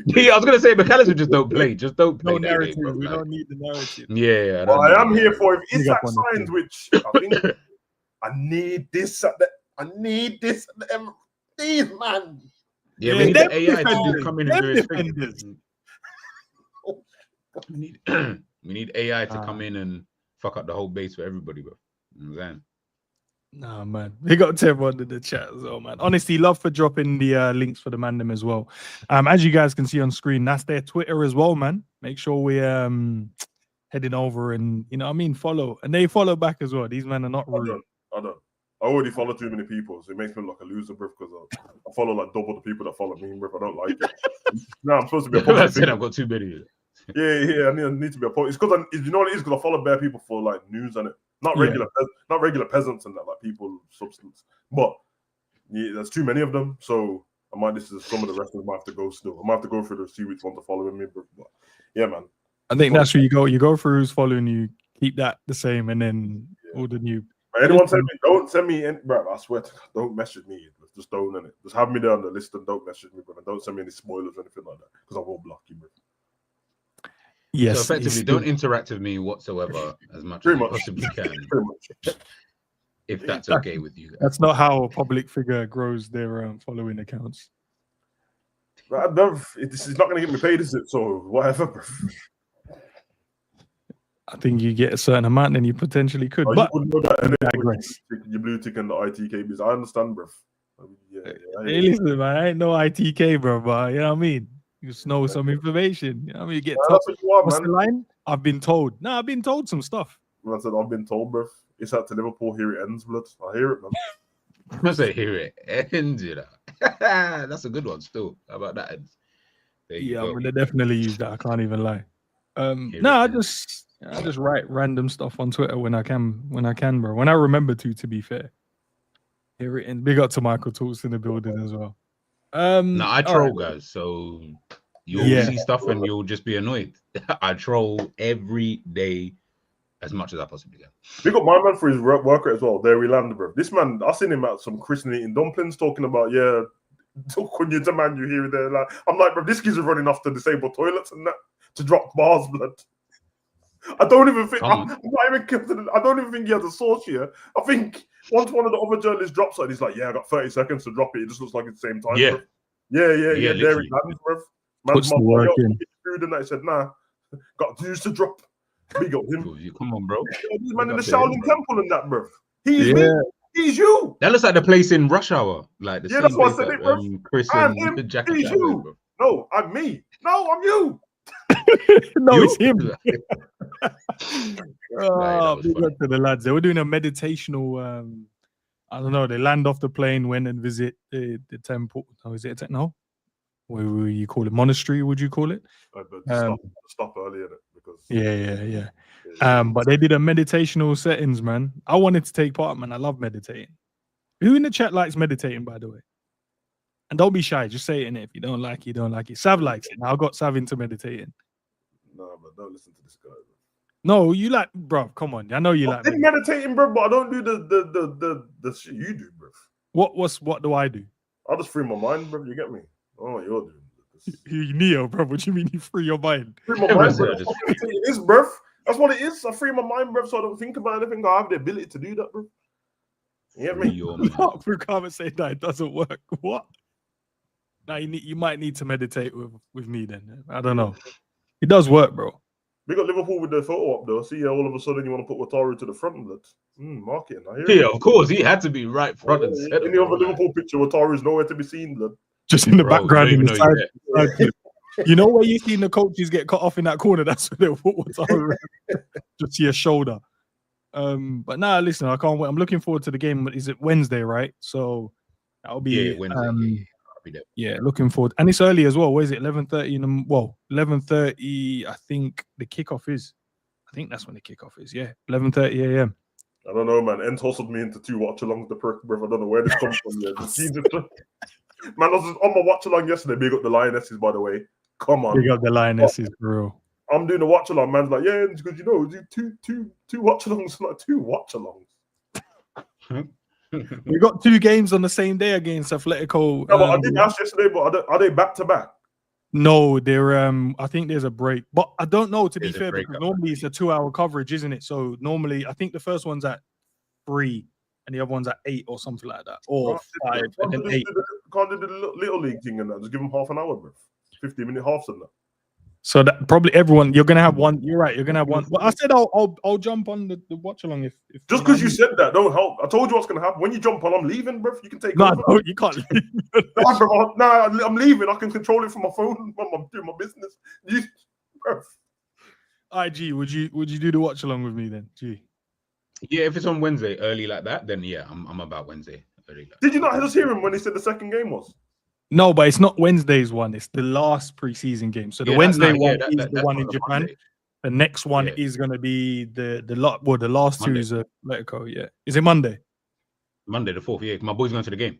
Yeah, I was gonna say McAllister just don't play. Just don't play that narrative. game, bro. We don't need the narrative. Yeah. Well, I am here for if Isak signs, which I think I need this at the these man. Yeah, we need the AI to come in and do his thing. We need AI to come in and fuck up the whole base for everybody, bro. You know what I'm saying? Nah, man. We got to everyone in the chat as well, man. Honestly, love for dropping the links for the Mandem as well. As you guys can see on screen, that's their Twitter as well, man. Make sure we heading over and, you know what I mean, follow. And they follow back as well. These men are not rude. I don't. I already follow too many people, so it makes me look like a loser, bro, because I follow like double the people that follow me, bro. I don't like it. No, I'm supposed to be a positive. I've got too many. Yeah. I need to be a point. It's because you know what it is, because I follow bare people for like news and it, not regular peasants and that, like people substance. But yeah, there's too many of them, so I might. This is some of the rest of them I have to go still. I might have to go through to see which ones are following me. But yeah, man. I think that's where you go. You go through who's following you, keep that the same, and then all the new. Anyone don't send me, bro. I swear to God, don't message me. Just don't, innit? Just have me there on the list and don't message me, bro. And don't send me any spoilers or anything like that, because I will block you, bro. Yes. So effectively, don't interact with me whatsoever as much as you possibly can. If that's okay with you. That's not how a public figure grows their following accounts. This is not going to get me paid, is it? So whatever, bro. I think you get a certain amount, then you potentially could. But you know that your blue tick and the ITK because I understand, bro. Hey, listen, man, I ain't no ITK, bro, but you know what I mean? You just know some information. You know what I mean? You get told. What's the line? I've been told. No, I've been told some stuff. I said, I've been told, bro. It's out to Liverpool. Here it ends, blood. I hear it, man. I say, here it ends, you know. That's a good one still. How about that? Yeah, I'm gonna definitely use that. I can't even lie. I just write random stuff on Twitter when I can, bro. When I remember to be fair. Here it ends. Big up to Michael Talks in the building as well. No, I troll, guys. So you'll see stuff and you'll just be annoyed. I troll every day, as much as I possibly can. Big up my man for his work rate as well. There we land, bro. This man, I seen him at some christening eating dumplings talking about, yeah, when you demand you here and there. Like, I'm like, bro, this kid's running off to disabled toilets and that to drop bars, blood. I don't even think I don't even think he has a source here. I think once one of the other journalists drops it, he's like, yeah, I got 30 seconds to drop it. It just looks like it's the same time. Yeah. Bro. Yeah. There literally. he lands, bro. Puts the work in. Food and that. He said, nah, got dues to drop. Big up him. Come on, bro. This man in the Shaolin Temple and that, bro. He's me. He's you. That looks like the place in Rush Hour. Like the same that's what I place said, that, bro. Chris I'm and him. Jackie He's Chan you. went, bro. No, I'm me. No, I'm you. No, You? it's him. That was Big funny. up to the lads. They were doing a meditational. I don't know. They land off the plane, went and visit the temple. Oh, is it no? What would you call it? Monastery? Would you call it? But stop earlier because Yeah. But they did a meditational settings, man. I wanted to take part, man. I love meditating. Who in the chat likes meditating, by the way? And don't be shy. Just say it in it. If you don't like it, you don't like it. Sav likes it. Now I got Sav into meditating. no, but don't listen to this guy. Bro. No, you like, bro. Come on. I know you like. I'm meditating, bro, but I don't do the shit you do, bro. What do I do? I just free my mind, bro. You get me? Oh, you're doing this. You Neo, bro. What do you mean you free your mind? Free my mind, bro. That's what it is, bro. That's what it is. I free my mind, bro, so I don't think about anything. I have the ability to do that, bro. You get me? Not through comment saying that it doesn't work. What? Now you might need to meditate with me then. I don't know. It does work, bro. We got Liverpool with the photo up though. See, all of a sudden you want to put Wataru to the front, blood. Marketing. I hear Yeah, of course. He had to be right front and center. Any other Liverpool picture, Wataru is nowhere to be seen, blood. Just in the background in the Yeah. side. You know where you seen the coaches get cut off in that corner? That's where they put Wataru. Just see a shoulder. But nah, listen, I can't wait. I'm looking forward to the game. Is it Wednesday, right? So that'll be Wednesday. Yeah, looking forward. And it's early as well. What is it? 11:30 in the 11:30. I think the kickoff is. I think that's when the kickoff is. Yeah, 11:30 a.m. I don't know, man. Ent hustled me into 2 watch-alongs the perk, bro. I don't know where this comes from. Yeah. Man, I was on my watch-along yesterday. Big up the Lionesses, by the way. Come on. Big up the Lionesses, bro. I'm doing a watch-along. Man's like, yeah, because do two watch-alongs. Like 2 watch-alongs. We got 2 games on the same day against Atletico. No, but I did ask yesterday, but are they back-to-back? No, they're I think there's a break, but I don't know, to be fair, because up. normally it's a 2-hour coverage, isn't it? So normally I think the first one's at 3 and the other one's at 8 or something like that, or 5 and then 8. Can't do the little league thing and that. Just give them half an hour, bro. 15-minute halves and that. So that probably everyone, you're gonna have one. You're right. You're gonna have one. Well, I said I'll jump on the watch along if just because you said that don't help. I told you what's gonna happen when you jump on. I'm leaving, bro. You can take. No, you can't. I'm leaving. I can control it from my phone when I'm doing my business. Bro. IG, would you do the watch along with me then? G. Yeah, if it's on Wednesday early like that, then yeah, I'm about Wednesday early. Did you not just hear him when he said the second game was? No, but it's not Wednesday's one. It's the last preseason game. So the Wednesday one is the one in Japan. Monday. The next one is going to be the last Monday. 2 is Atletico. Yeah, is it Monday? Monday the 4th. Yeah, my boy's going to the game,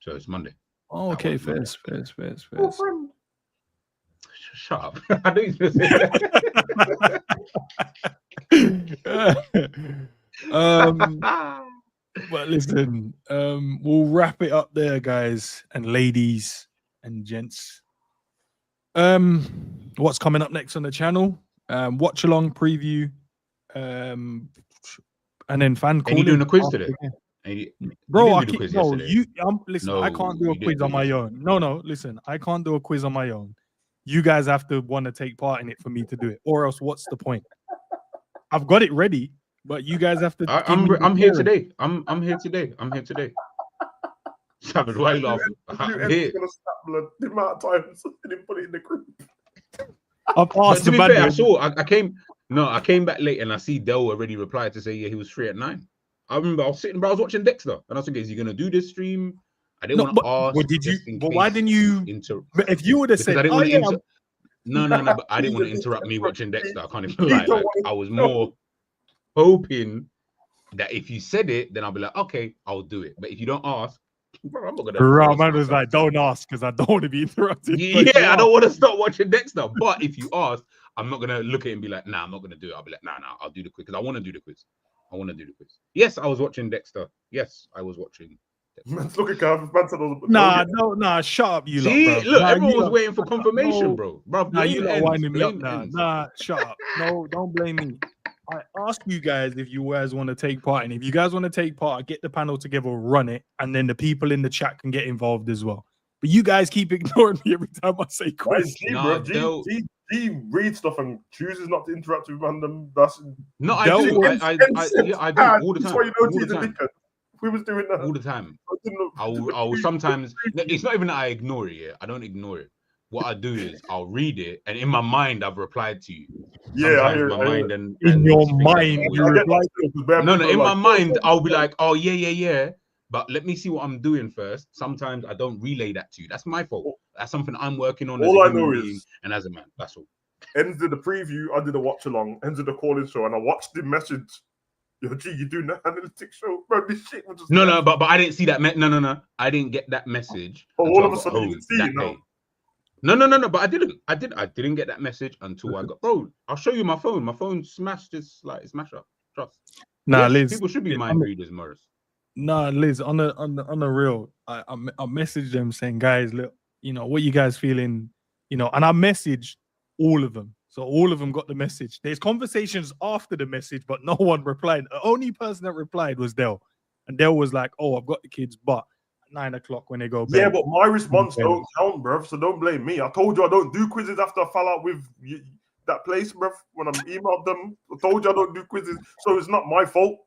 so it's Monday. Oh, okay, fair. Oh, friend. Shut up! I know you're going to say that. But listen, we'll wrap it up there, guys and ladies and gents. What's coming up next on the channel? Watch along preview, and then fan call. Are you doing a quiz today? Bro, listen, I can't do a quiz on my own. No, listen, I can't do a quiz on my own. You guys have to want to take part in it for me to do it, or else what's the point? I've got it ready. But you guys have to. I'm here today. I'm here today. Savage, why are you laughing? I'm here. The amount of times I didn't put it in the group. I've asked to be fair, I came back late and I see Del already replied to say he was free at 9. I remember I was watching Dexter and I was thinking, is he gonna do this stream? I didn't want to ask. Well, did you? But why didn't you? If you would have said, no, but I didn't want to interrupt me watching Dexter. I can't even lie. Like, I was more hoping that if you said it, then I'll be like, okay, I'll do it. But if you don't ask, Bro, I'm not gonna. Right, force man was myself like, to- don't ask because I don't want to be interrupted. but you Yeah, I are. don't want to stop watching Dexter. But if you ask, I'm not gonna look at it and be like, nah, I'm not gonna do it. I'll be like, nah, I'll do the quiz because I want to do the quiz. I want to do the quiz. Yes, I was watching Dexter. Yes, I was watching. Man's looking Cav. Man said, Nah, shut up, you lot, See, bro. look, Nah, everyone you was lot- waiting for confirmation, no, bro. Bro, Nah, you blame lot ends. winding me up. Blame Nah, ends. nah, shut up. No, don't blame me. I ask you guys if you guys want to take part, and if you guys want to take part, I get the panel together, run it, and then the people in the chat can get involved as well. But you guys keep ignoring me every time I say quiz. G, Nah, bro. G reads stuff and chooses not to interact with random. That's No, I Del- do. I do all the That's time. why you know All the G's a time. dickhead. We was doing that. All the time. I didn't- I will sometimes. It's not even that I ignore it. Yeah? I don't ignore it. What I do is I'll read it, and in my mind I've replied to you. Yeah, I hear my it. mind and In your things mind, doesn't you always- I get reply. that still, 'cause bare No, people in are my like, mind I'll be like, oh yeah. But let me see what I'm doing first. Sometimes I don't relay that to you. That's my fault. That's something I'm working on as All a I human know being is- and as a man. That's all. Ends did the preview. I did a watch along. Ends did the calling show, and I watched the message. Yo, G, you doing the analytics show, bro? This shit was just No, but I didn't see that. No. I didn't get that message. Oh, until all I of a got sudden you home can see that it now. day. No. But I didn't get that message until I got. Bro, I'll show you my phone. My phone smashed. It's like smash up. Trust. Nah, Yes, Liz. people should be mind readers, Morris. Nah, Liz. On the real, I messaged them saying, guys, look, what you guys feeling, and I messaged all of them. So all of them got the message. There's conversations after the message, but no one replied. The only person that replied was Del, and Del was like, "Oh, I've got the kids, but at 9 o'clock when they go bed." Yeah, but my response Yeah. don't count, bruv. So don't blame me. I told you I don't do quizzes after I fell out with that place, bruv. When I emailed them, I told you I don't do quizzes, so it's not my fault.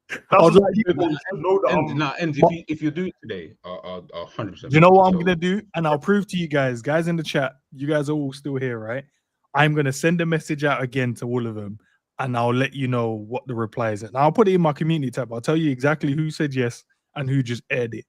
That's was what like, people should know that I'm. If you do it today, I'll 100%. You know what I'm gonna do, and I'll prove to you guys in the chat. You guys are all still here, right? I'm gonna send a message out again to all of them, and I'll let you know what the reply is. And I'll put it in my community tab. I'll tell you exactly who said yes and who just aired it,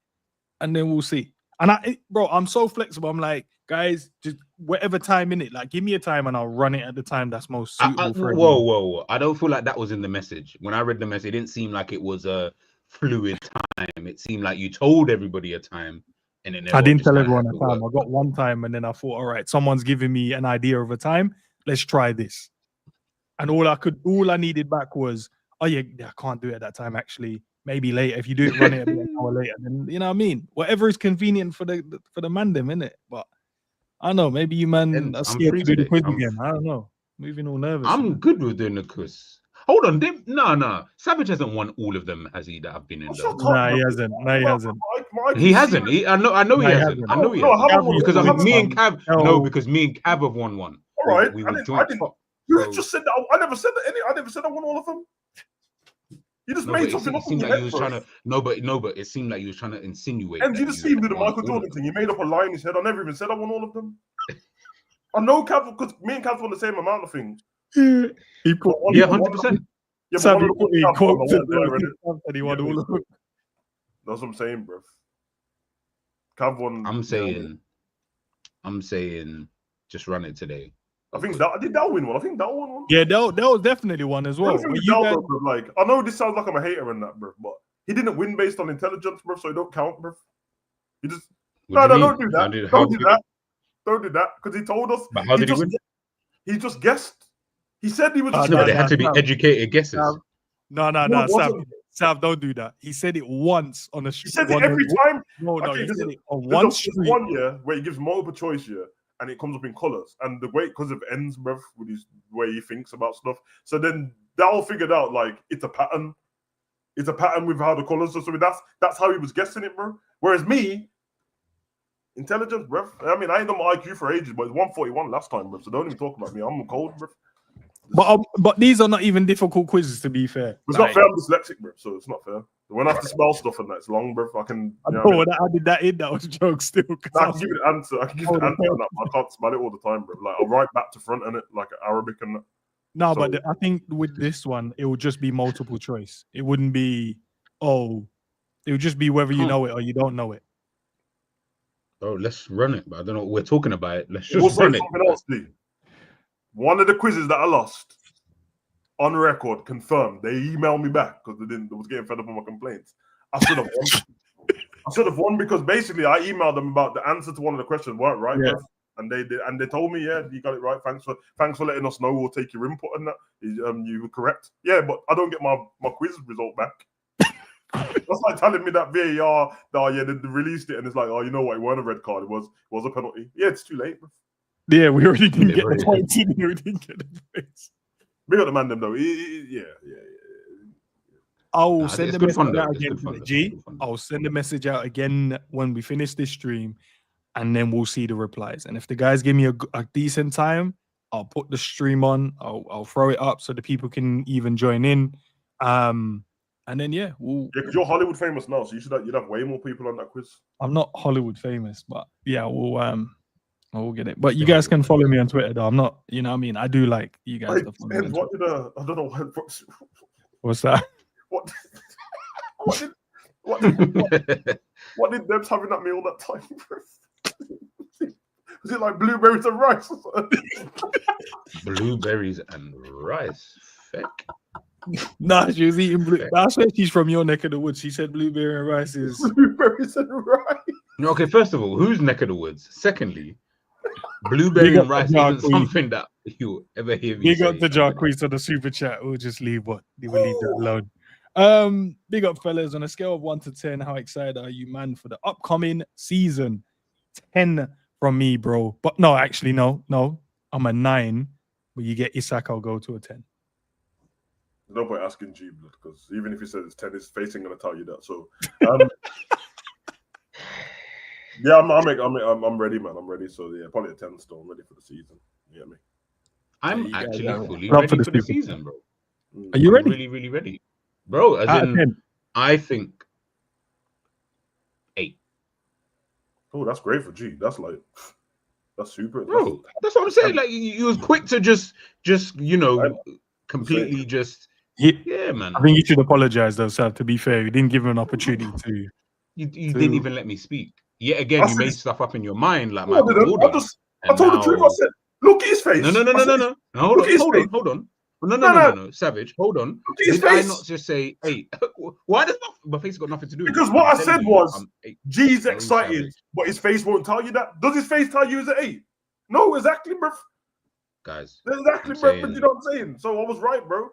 and then we'll see. And I'm so flexible. I'm like, guys, just whatever time in it, like, give me a time, and I'll run it at the time that's most suitable for everyone. Whoa! I don't feel like that was in the message. When I read the message, it didn't seem like it was a fluid time. It seemed like you told everybody a time. And then I didn't tell everyone a time. I got one time, and then I thought, all right, someone's giving me an idea of a time. Let's try this. And all I needed back was, oh yeah, I can't do it at that time. Actually, maybe later. If you do it, run it an hour later. Then you know what I mean. Whatever is convenient for the man, them, innit? But I don't know. Maybe you man are scared to do the quiz again. I don't know. Moving all nervous. I'm good with doing the quiz. Hold on, no. Savage hasn't won all of them, has he? That have been in them. Nah, he hasn't. No, he hasn't. He hasn't. I know he hasn't. I know he hasn't. Because me and Cav. No, because me and Cav have won one. All right. We were joint top. You just said that. I never said that. I never said I won all of them. You just made something up. It seemed like you was trying to. No, but it seemed like you was trying to insinuate. And you just seemed to do the Michael Jordan thing. You made up a lie in his head. I never even said I won all of them. I know Cav, because me and Cav won the same amount of things. He put 100%. Yeah, Sam, but he quoted and he won all of them. That's what I'm saying, bro. Cav won. I'm saying, just run it today. I think that did that win one. I think that won one. Yeah, that was definitely one as well. Like, I know this sounds like I'm a hater in that, bro, but he didn't win based on intelligence, bro, so it don't count, bro. He just don't do that. Don't do that because he told us. But how did he win? He just guessed. He said he was. No, but they had to be educated guesses. No, Sav, don't do that. He said it once on a street. He said it every time. No, he said it on one street. 1 year where he gives multiple choice here, and it comes up in colors, and the way because of ends, bruv, with his way he thinks about stuff. So then they all figured out like it's a pattern. It's a pattern with how the colors are. So that's how he was guessing it, bro. Whereas me, intelligence, bruv. I mean, I ain't done my IQ for ages, but it's 141 last time, bruv. So don't even talk about me. I'm cold, bruv. But these are not even difficult quizzes, to be fair. It's not fair. I'm dyslexic, bro. So it's not fair. When I have to spell stuff and that's long, bro, I can. I did that in. That was a joke still. I can give it an answer. I can give it an answer on that. I can't spell it all the time, bro. Like I'll write back to front in it, like Arabic and that. No, so, but I think with this one, it would just be multiple choice. It wouldn't be, it would just be whether you know it or you don't know it. Oh, let's run it. But I don't know what we're talking about. It. Let's just run it. Else, one of the quizzes that I lost on record confirmed. They emailed me back because they was getting fed up with my complaints. I should have won. I should have won because basically I emailed them about the answer to one of the questions weren't right, Yeah. bruv. And they did, and they told me, yeah, you got it right. Thanks for letting us know. We'll take your input and that. You were correct. Yeah, but I don't get my quiz result back. That's like telling me that VAR, they released it and it's like, oh, you know what? It wasn't a red card. It was a penalty. Yeah, it's too late. Bruv. Yeah, we already didn't get the points. We didn't get the points. We got the man them though. Yeah. I'll send the message out again. G, I'll send the message out again when we finish this stream, and then we'll see the replies. And if the guys give me a decent time, I'll put the stream on. I'll throw it up so the people can even join in. And then because you're Hollywood famous now, so you'd have way more people on that quiz. I'm not Hollywood famous, but yeah, we'll get it. But you guys can follow me on Twitter though. I'm not, you know what I mean? I do like you guys to follow me on Twitter. I don't know what's that? What did Debs having at me all that time, bro? Was it like blueberries and rice? Blueberries and rice. Feck. Nah, she was eating blue. That's where she's from, your neck of the woods. She said blueberry and rice is blueberries and rice. No, okay, first of all, whose neck of the woods? Secondly, blueberry and rice isn't something that you ever hear me say. Big up the Jarquees on the super chat. We'll just leave that alone. Big up, fellas. On a scale of 1 to 10, how excited are you, man, for the upcoming season? 10 from me, bro. But no, actually, no. I'm a 9. But you get Isak, I'll go to a 10. No point asking G Blood because even if he says it's 10, his face ain't gonna tell you that. So, yeah, I'm ready, man. I'm ready. So yeah, probably a 10 still. I'm ready for the season. You get me? I'm actually fully ready for the season, bro. Are you ready? Really, really ready, bro. As in, I think 8. Oh, that's great for G. That's super. Bro, that's what I'm saying. Like you was quick to just completely just. Yeah, man. I think you should apologize, though, Sav. To be fair, you didn't give him an opportunity to. You didn't even let me speak. Yet again, you made stuff up in your mind, like I told the truth. I said, "Look at his face." No. Hold on. No. Savage, hold on. Did I not just say 8? Why does my face got nothing to do with it? Because what I said was, G's excited, but his face won't tell you that. Does his face tell you it's an 8? No, exactly, bro. Guys, exactly, bro. But you know what I'm saying? So I was right, bro.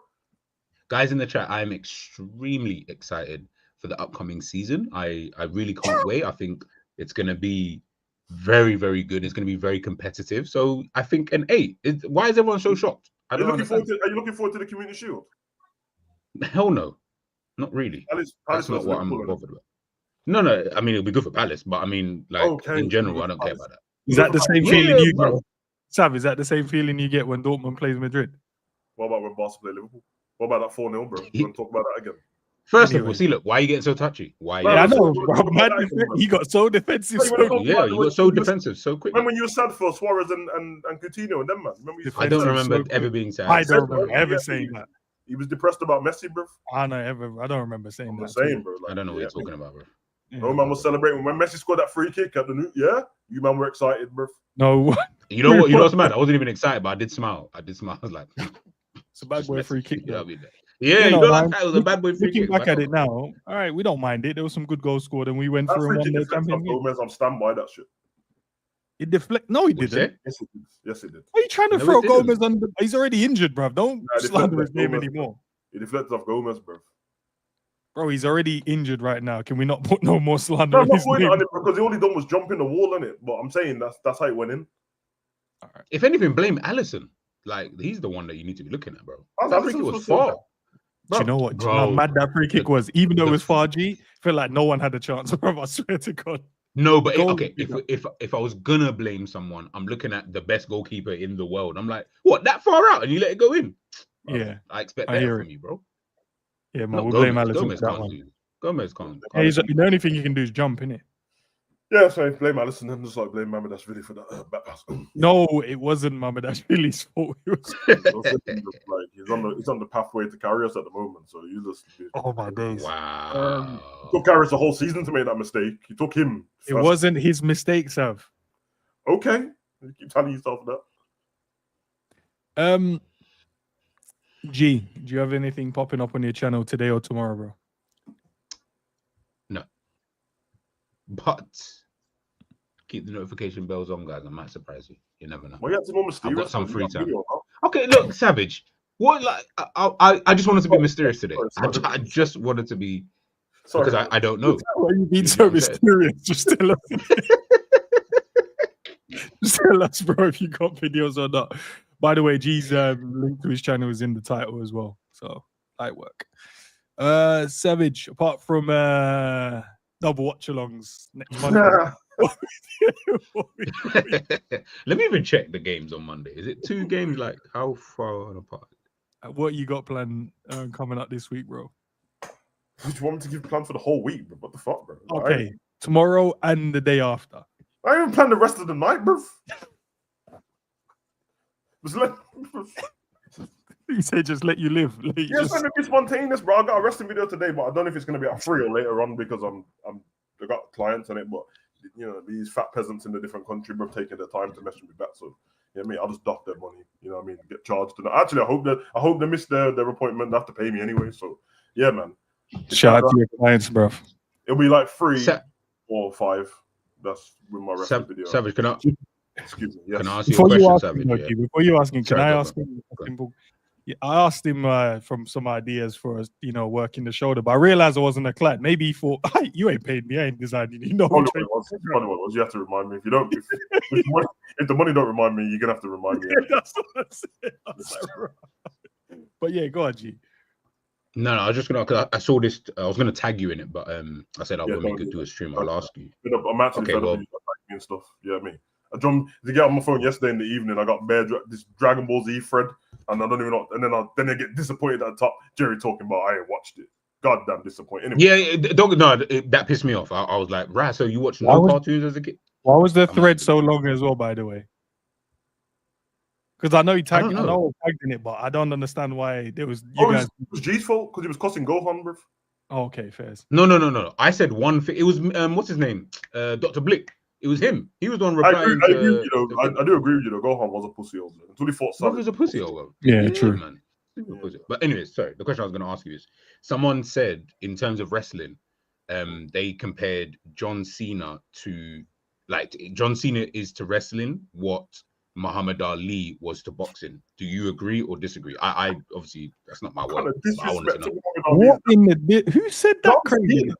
Guys in the chat, I am extremely excited for the upcoming season. I really can't wait. I think it's going to be very, very good. It's going to be very competitive. So I think an 8. Why is everyone so shocked? Are you looking forward to the Community Shield? Hell no. Not really. That's not what I'm bothered about. No. I mean, it'll be good for Palace, but I mean, in general, I don't care about that. Is that the same feeling you get? Sav, is that the same feeling you get when Dortmund plays Madrid? What about when Barca play Liverpool? What about that 4-0, bro? You want to talk about that again? First of all, see, look, why are you getting so touchy? Why? I know, bro. He got so defensive. You got so defensive so quick. Remember when you were sad for Suarez and Coutinho and them, man? I don't remember ever being sad. I don't remember ever saying that. He was depressed about Messi, bro. I don't remember saying that. Same, bro. I don't know what you're talking about, bro. No man was celebrating when Messi scored that free kick at the new. Yeah, you man were excited, bro. No. You know what? You know what's mad? I wasn't even excited, but I did smile. I was like, it's a bad boy free kick. Yeah, you know like that. It was a bad boy free kick. Looking back at it now, all right, we don't mind it. There was some good goals scored, and we went through and won the Champions League. Gomez, I'm stand by that shit. It deflect. No, he didn't. Yes, he did. Why are you trying to throw Gomez on? He's already injured, bro. Don't slander his name anymore. He deflected off Gomez, bro. Bro, he's already injured right now. Can we not put no more slander on his name? Because all he done was jump in the wall on it. But I'm saying that's how it went in. All right. If anything, blame Alisson. Like he's the one that you need to be looking at, bro. That free kick was far. Bro, do you know what? Bro, how mad that free kick was? Even though it was far, G, I feel like no one had a chance, bro. I swear to God. No, but if I was gonna blame someone, I'm looking at the best goalkeeper in the world. I'm like, what, that far out and you let it go in? Yeah, I expect better from you, bro. Yeah, man, we'll blame Alisson for that one. Gomez can't. The only thing you can do is jump, innit? Yeah, so blame Alisson and just like blame Mamardashvili for that back pass. No, it wasn't Mamardashvili's fault. It was like he's on the pathway to carry us at the moment. So you just oh my days. Wow. It took Carrius a whole season to make that mistake. He took him. It wasn't his mistake, Sav. Okay. You keep telling yourself that. G, do you have anything popping up on your channel today or tomorrow, bro? No. but keep the notification bells on, guys. I might surprise you. You never know. Well, you have to know I've got mysterious. some man. You free got time. video, huh? Okay, look, Savage. What like I just wanted to be mysterious today. Sorry. I just wanted to be Sorry, because man. I don't know. Why are you being You so know what I'm saying? mysterious? Just tell us. Just tell us, bro, if you got videos or not. By the way, G's link to his channel is in the title as well. So light work. Savage, apart from double watch alongs next Monday. Let me even check the games on Monday. Is it 2 games? Like how far apart? What you got planned coming up this week, bro? Do you want me to give plans for the whole week, bro? What the fuck, bro? Like, Okay, tomorrow and the day after. I ain't even plan the rest of the night, bro. Just let. You say just let you live. Let you Yeah, it's just... gonna be spontaneous, bro. I got a resting video today, but I don't know if it's gonna be at 3 or later on because I got clients on it. But you know, these fat peasants in a different country, bro, taking their time to message me back. So yeah, me, I'll just dock their money. You know what I mean? Get charged. Actually, I hope they miss their appointment. They have to pay me anyway. So yeah, man. Shout out to your clients, bro. It'll be like 3 or 5. That's with my resting video. Savage, can I? Excuse me. Yes. Can I ask you a question, Savage? Okay, before you ask him, can Sorry, I go ask on. him a simple? Yeah, I asked him from some ideas for us, working the shoulder, but I realized I wasn't a client. Maybe he thought, hey, you ain't paid me, I ain't designing. Probably what it was. You have to remind me. If you don't, if the money don't remind me, you're gonna have to remind me. That's what I said. I was like, right. But yeah, go on, G. No, I was just gonna because I saw this. I was gonna tag you in it, but I said when we could do a stream, I'll ask you. I'm actually fed up with you and stuff. Yeah, I mean, I jumped to get on my phone yesterday in the evening. I got this Dragon Ball Z thread, and I don't even know. And then I get disappointed at the top. Jerry talking about I ain't watched it. Goddamn disappointed. Anyway. Yeah, that pissed me off. I was like, right, so you watched no cartoons as a kid? Why was the thread so long as well? By the way, because I know he tagged. I know I tagged in it, but I don't understand why there was. It was G's fault because he was cussing Gohan, bro. Oh, okay, fair. No. I said one thing. It was what's his name? Dr. Blick. It was him. He was the one replying. I do agree with you. Gohan was a pussy until he fought Sonic. He was a pussy over. Yeah, true. Man. But anyways, sorry. The question I was going to ask you is: someone said in terms of wrestling, they compared John Cena to John Cena is to wrestling what Muhammad Ali was to boxing. Do you agree or disagree? I obviously that's not my word. I wanted to know. What in the who said that crazy?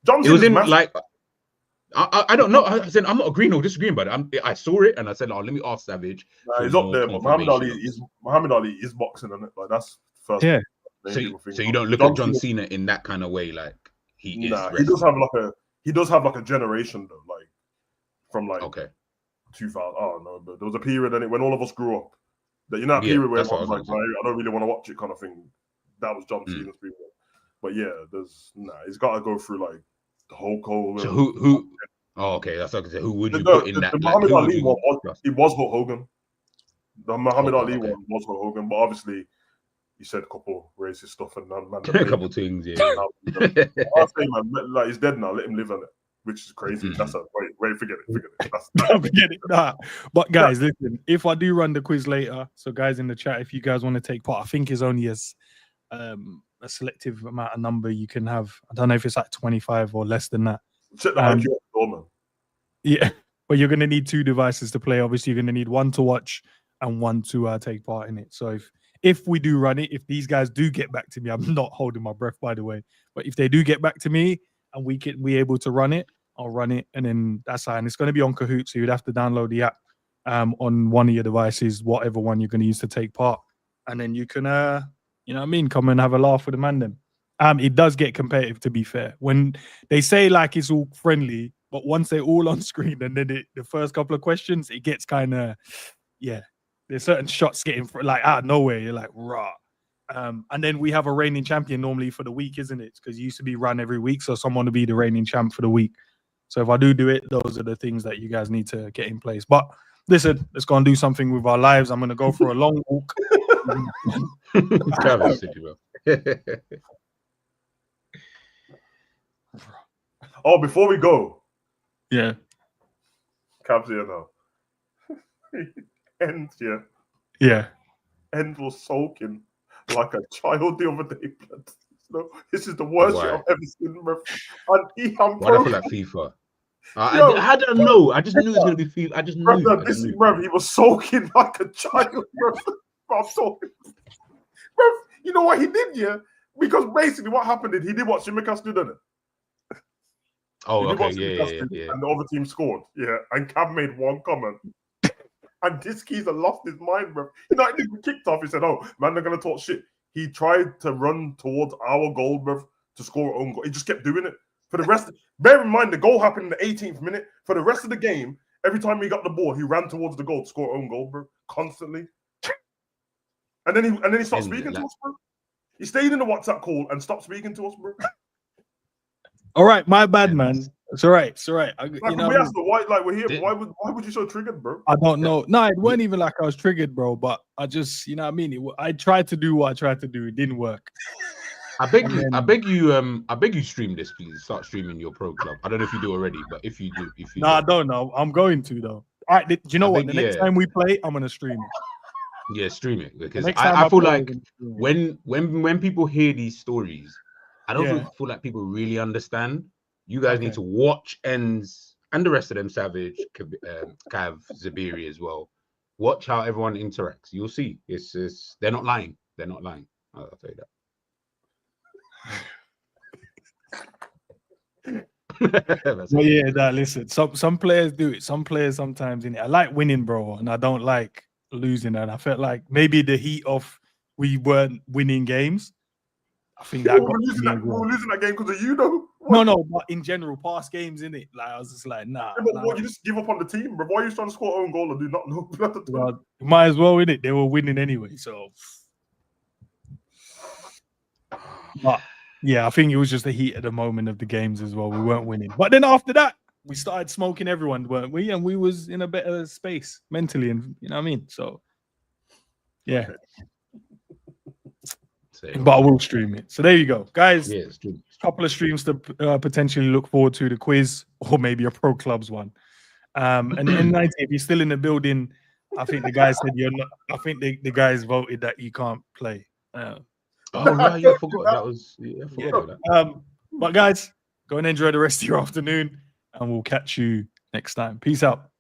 John It was in like I don't know. I said I'm not agreeing or disagreeing, but I saw it and I said, "Oh, let me ask Savage." He's up there, but Muhammad Ali is boxing, and like that's first. Yeah. So you don't look at John Cena in that kind of way, like he is. He does have like a generation though, like from like 2000. Oh no, but there was a period in it when all of us grew up. That period where I was like, I don't really want to watch it, kind of thing. That was John Cena's period. But yeah, he's got to go through like the whole cold. So who? Oh, okay, that's like I said. Who would you put in that? The Muhammad Ali one it was Hulk Hogan. The Muhammad Ali one was Hulk Hogan, but obviously he said a couple racist stuff and a couple things. Yeah, I say, man, like he's dead now. Let him live on it, which is crazy. That's forget it. Forget it. Nah. But guys, listen. If I do run the quiz later, so guys in the chat, if you guys want to take part, I think it's only a selective amount of number you can have. I don't know if it's like 25 or less than that. Check the IQ door, man. Yeah, but you're gonna need 2 devices to play. Obviously, you're gonna need one to watch and one to take part in it. So if we do run it, if these guys do get back to me, I'm not holding my breath, by the way. But if they do get back to me and we able to run it, I'll run it, and then that's how. And it's gonna be on Kahoot, so you'd have to download the app on one of your devices, whatever one you're gonna use to take part, and then you can you know what I mean, come and have a laugh with the man then. It does get competitive, to be fair. When they say like it's all friendly, but once they're all on screen and then the first couple of questions, it gets kind of, there's certain shots getting like out of nowhere. You're like, rah. And then we have a reigning champion normally for the week, isn't it? Because it used to be run every week. So someone to be the reigning champ for the week. So if I do it, those are the things that you guys need to get in place. But listen, let's go and do something with our lives. I'm going to go for a long walk. Oh, before we go. Yeah. Cabs here now. End here. Yeah. End was soaking like a child the other day. No, this is the worst shit I've ever seen. Why do I feel like FIFA? Yo, I don't know. I just knew it was gonna be feel. I just knew. Bruv, I just knew. bruv, he was sulking like a child, bruv. I'm talking. Bruv, you know what he did, yeah? Because basically what happened is he did what Shimikas did, didn't it? Oh, He did okay, what Shimikas did, and the other team scored, yeah. And Cav made one comment. And this geezer lost his mind, bro. You know, he kicked off. He said, "Oh, man, they're gonna talk shit." He tried to run towards our goal, bro, to score an own goal. He just kept doing it for the rest. Bear in mind, the goal happened in the 18th minute. For the rest of the game, every time he got the ball, he ran towards the goal to score an own goal, bro, constantly. And then he stopped speaking to us, bro. He stayed in the WhatsApp call and stopped speaking to us, bro. All right, my bad, man. It's all right. It's all right. Like, why? Like, we're here. Why would you so triggered, bro? I don't know. No, it wasn't even like I was triggered, bro. But I just, you know what I mean. I tried to do what I tried to do. It didn't work. I beg you, stream this, please. Start streaming your pro club. I don't know if you do already, but if you do, no, I don't know. I'm going to though. All right, do you know what? The next time we play, I'm gonna stream it. Yeah, stream it because I feel like when people hear these stories, I don't feel like people really understand. You guys need to watch Ends and the rest of them, Savage, Cav, Zabiri as well. Watch how everyone interacts. You'll see. It's they're not lying. They're not lying. I'll tell you that. Well, yeah, listen. Some players do it. Some players sometimes in it. I like winning, bro, and I don't like losing. And I felt like maybe the heat of we weren't winning games. I think that we're losing that game because of you, though. No, but in general, past games, in it, like I was just like, nah. Yeah, but you just give up on the team, bro. Why are you trying to score your own goal and do not know? Well, might as well, in it. They were winning anyway, so. But yeah, I think it was just the heat at the moment of the games as well. We weren't winning, but then after that, we started smoking everyone, weren't we? And we was in a better space mentally, and you know what I mean. So, yeah. But I will stream it. So there you go, guys. Yeah, couple of streams to potentially look forward to, the quiz or maybe a pro clubs one. And N90, if you're still in the building, I think the guys said you're not. I think the guys voted that you can't play. Oh no, you forgot that was. Yeah, I forgot about that. But guys, go and enjoy the rest of your afternoon, and we'll catch you next time. Peace out.